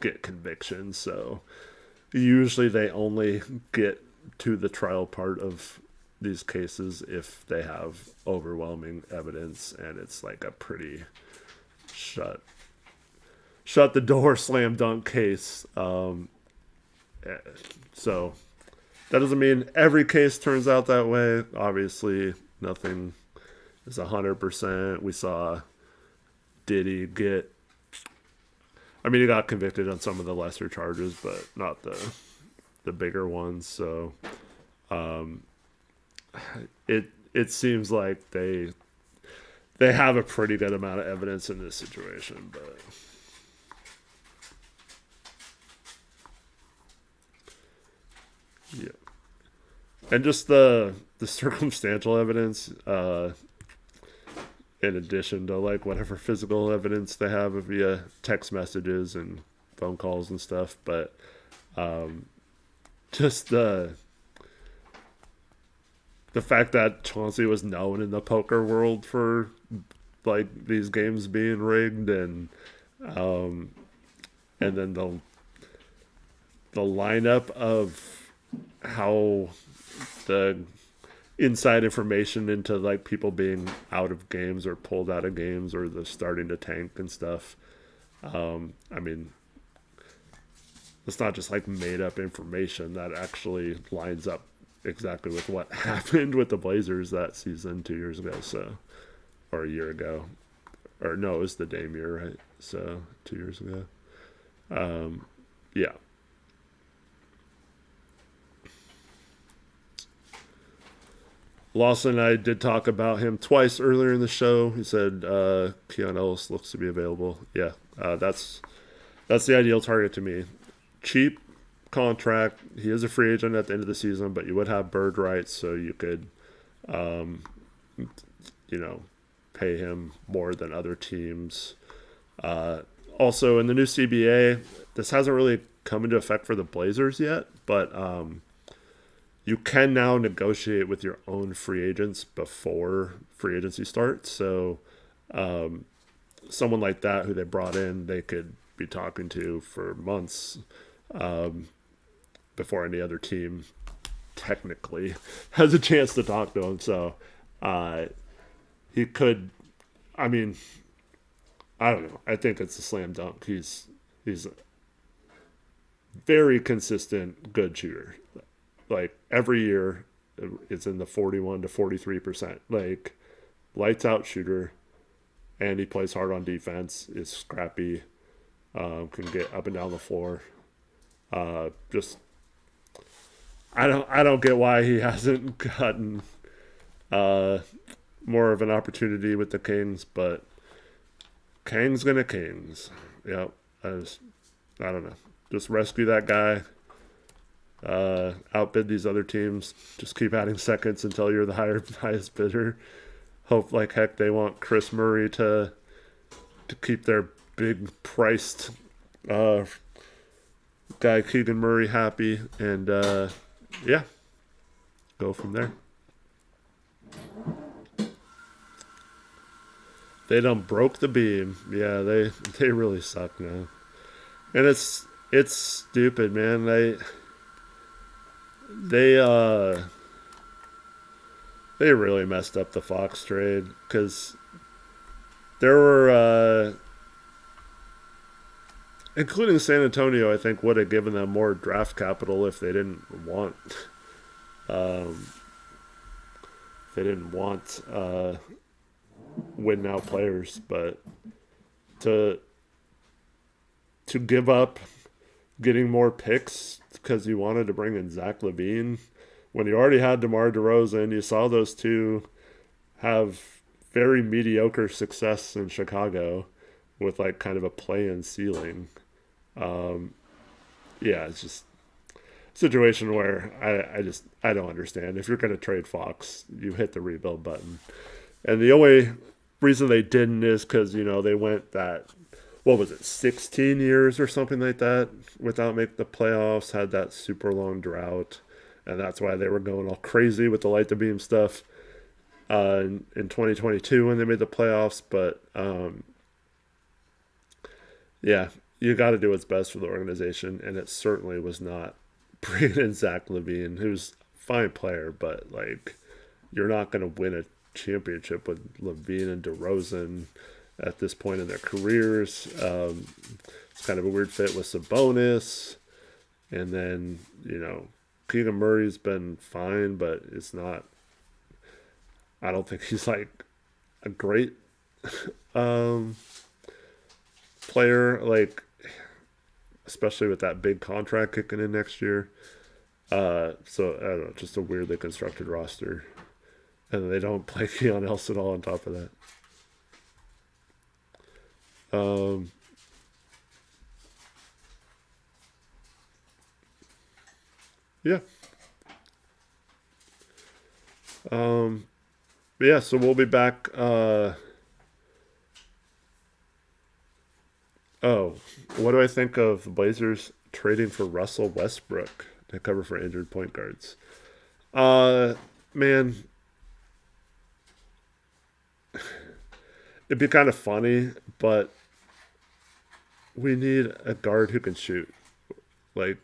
get convictions. So usually they only get to the trial part of these cases if they have overwhelming evidence and it's like a pretty shut shut the door slam dunk case. So that doesn't mean every case turns out that way. Obviously, nothing is 100%. We saw Diddy get. I mean, he got convicted on some of the lesser charges, but not the bigger ones. So, it seems like they have a pretty good amount of evidence in this situation, but yeah, and just the circumstantial evidence, in addition to like whatever physical evidence they have via text messages and phone calls and stuff, but just the fact that Chauncey was known in the poker world for like these games being rigged, um, and then the lineup of how the inside information into like people being out of games or pulled out of games or the starting to tank and stuff. I mean, it's not just like made up information that actually lines up exactly with what happened with the Blazers that season 2 years ago, so or a year ago, or no, it was the Dame year, right? So 2 years ago. Yeah. Lawson and I did talk about him twice earlier in the show. He said Keon Ellis looks to be available. Yeah, that's the ideal target to me. Cheap contract. He is a free agent at the end of the season, but you would have bird rights, so you could, um, you know, pay him more than other teams. Also, in the new CBA, this hasn't really come into effect for the Blazers yet, but you can now negotiate with your own free agents before free agency starts. So someone like that who they brought in, they could be talking to for months before any other team technically has a chance to talk to him. So he could, I mean, I don't know. I think it's a slam dunk. He's a very consistent, good shooter. Like every year, it's in the 41 to 43%. Like lights out shooter, and he plays hard on defense. Is scrappy, can get up and down the floor. Just I don't get why he hasn't gotten more of an opportunity with the Kings, but Kings gonna Kings. Yep. I don't know. Just rescue that guy. Outbid these other teams. Just keep adding seconds until you're the highest bidder. Hope like heck they want Chris Murray to keep their big priced guy Keegan Murray happy, and yeah, go from there. They done broke the beam. Yeah, they really suck now, and it's stupid, man. They they really messed up the Fox trade because there were, including San Antonio, I think would have given them more draft capital if they didn't want, um, they didn't want win now players, but to give up getting more picks because you wanted to bring in Zach LaVine when you already had DeMar DeRozan. You saw those two have very mediocre success in Chicago with like kind of a play-in ceiling. Yeah, it's just a situation where I don't understand. If you're going to trade Fox, you hit the rebuild button. And the only reason they didn't is because, you know, they went that what was it, 16 years or something like that without making the playoffs, had that super long drought. And that's why they were going all crazy with the light to beam stuff in 2022 when they made the playoffs. But yeah, you got to do what's best for the organization. And it certainly was not bringing in Zach LaVine, who's a fine player, but like you're not going to win a championship with LaVine and DeRozan at this point in their careers. It's kind of a weird fit with Sabonis. And then, Keegan Murray's been fine, but it's not, I don't think he's like a great player, like, especially with that big contract kicking in next year. So, I don't know, just a weirdly constructed roster. And they don't play Keon Ellis at all on top of that. Yeah. But yeah, so we'll be back. What do I think of the Blazers trading for Russell Westbrook to cover for injured point guards? Man, it'd be kind of funny, but we need a guard who can shoot. Like,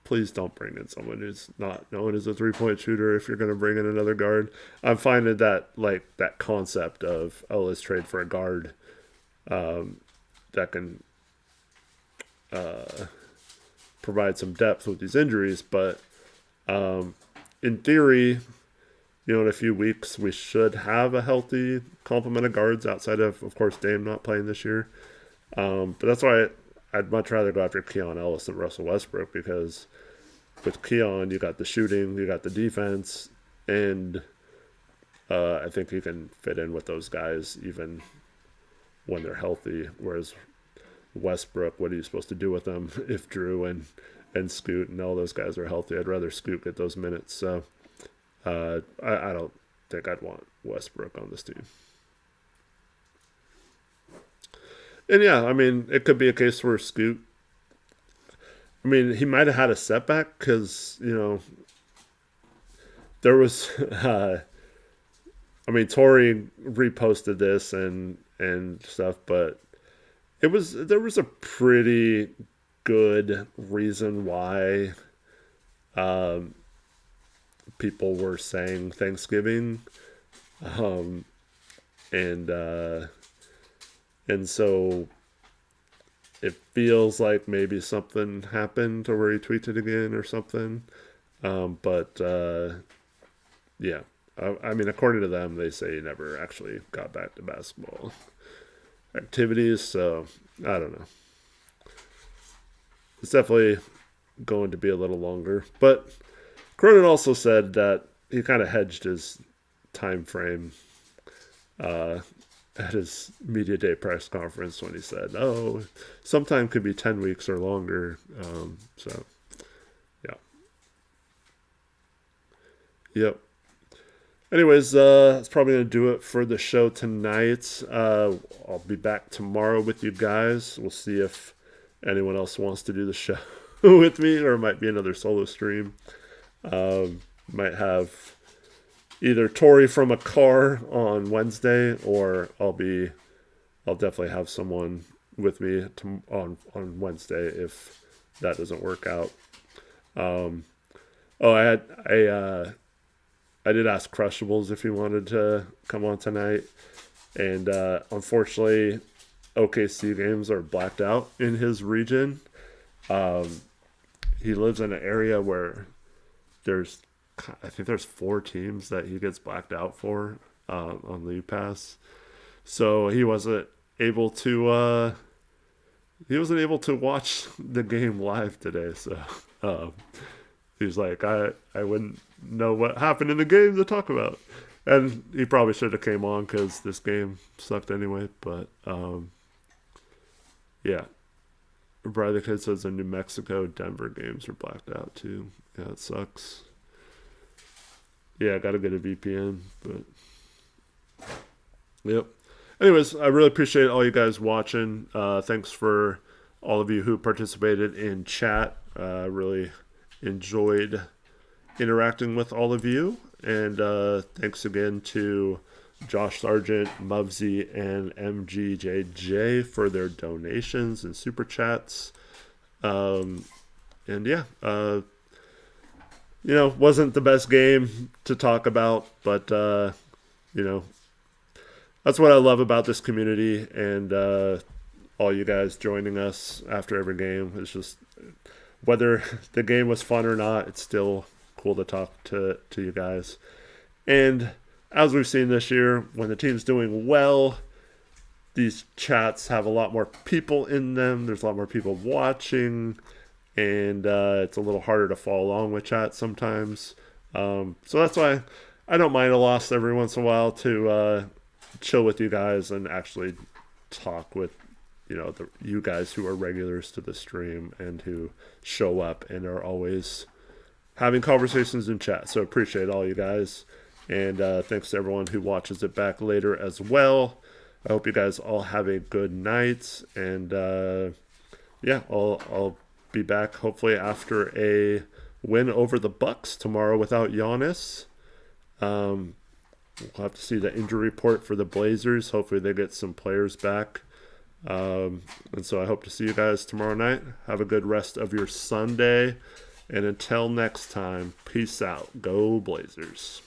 please don't bring in someone who's not known as a 3-point shooter if you're going to bring in another guard. I'm finding that, like, that concept of, let's trade for a guard that can provide some depth with these injuries. But in theory, in a few weeks, we should have a healthy complement of guards outside of course, Dame not playing this year. But that's why I'd much rather go after Keon Ellis than Russell Westbrook, because with Keon, you got the shooting, you got the defense, and I think you can fit in with those guys even when they're healthy. Whereas Westbrook, what are you supposed to do with them if Drew and Scoot and all those guys are healthy? I'd rather Scoot get those minutes. So I don't think I'd want Westbrook on this team. And yeah, I mean, it could be a case where Scoot, I mean, he might have had a setback because, there was, Tori reposted this and stuff, but there was a pretty good reason why people were saying Thanksgiving. And so it feels like maybe something happened to where he tweeted again or something. Yeah. I mean, according to them, they say he never actually got back to basketball activities. So I don't know. It's definitely going to be a little longer. But Cronin also said that he kind of hedged his time frame at his media day press conference when he said, sometime could be 10 weeks or longer. So, yeah. Yep. Anyways, that's probably going to do it for the show tonight. I'll be back tomorrow with you guys. We'll see if anyone else wants to do the show with me, or it might be another solo stream. Might have either Tori from a car on Wednesday, or I'll definitely have someone with me on Wednesday if that doesn't work out. I did ask Crushables if he wanted to come on tonight, and unfortunately, OKC games are blacked out in his region. He lives in an area where I think there's 4 teams that he gets blacked out for on League Pass. So he wasn't able to watch the game live today. So he's like, I wouldn't know what happened in the game to talk about. And he probably should have came on because this game sucked anyway. But yeah. Bradley Kid says the New Mexico Denver games are blacked out too. Yeah, it sucks. Yeah, I gotta get a VPN, but yep. anyways, I really appreciate all you guys watching. Thanks for all of you who participated in chat. Really enjoyed interacting with all of you. And thanks again to Josh Sargent, Mubsy, and MGJJ for their donations and super chats. And yeah, wasn't the best game to talk about, but that's what I love about this community and all you guys joining us after every game. It's just whether the game was fun or not, it's still cool to talk to you guys. And as we've seen this year, when the team's doing well, these chats have a lot more people in them. There's a lot more people watching, and it's a little harder to follow along with chat sometimes. So that's why I don't mind a loss every once in a while to chill with you guys and actually talk with you guys who are regulars to the stream and who show up and are always having conversations in chat. So appreciate all you guys, and thanks to everyone who watches it back later as well. I hope you guys all have a good night, and I'll be back hopefully after a win over the Bucks tomorrow without Giannis. We'll have to see the injury report for the Blazers. Hopefully they get some players back. And so I hope to see you guys tomorrow night. Have a good rest of your Sunday. And until next time, peace out. Go Blazers.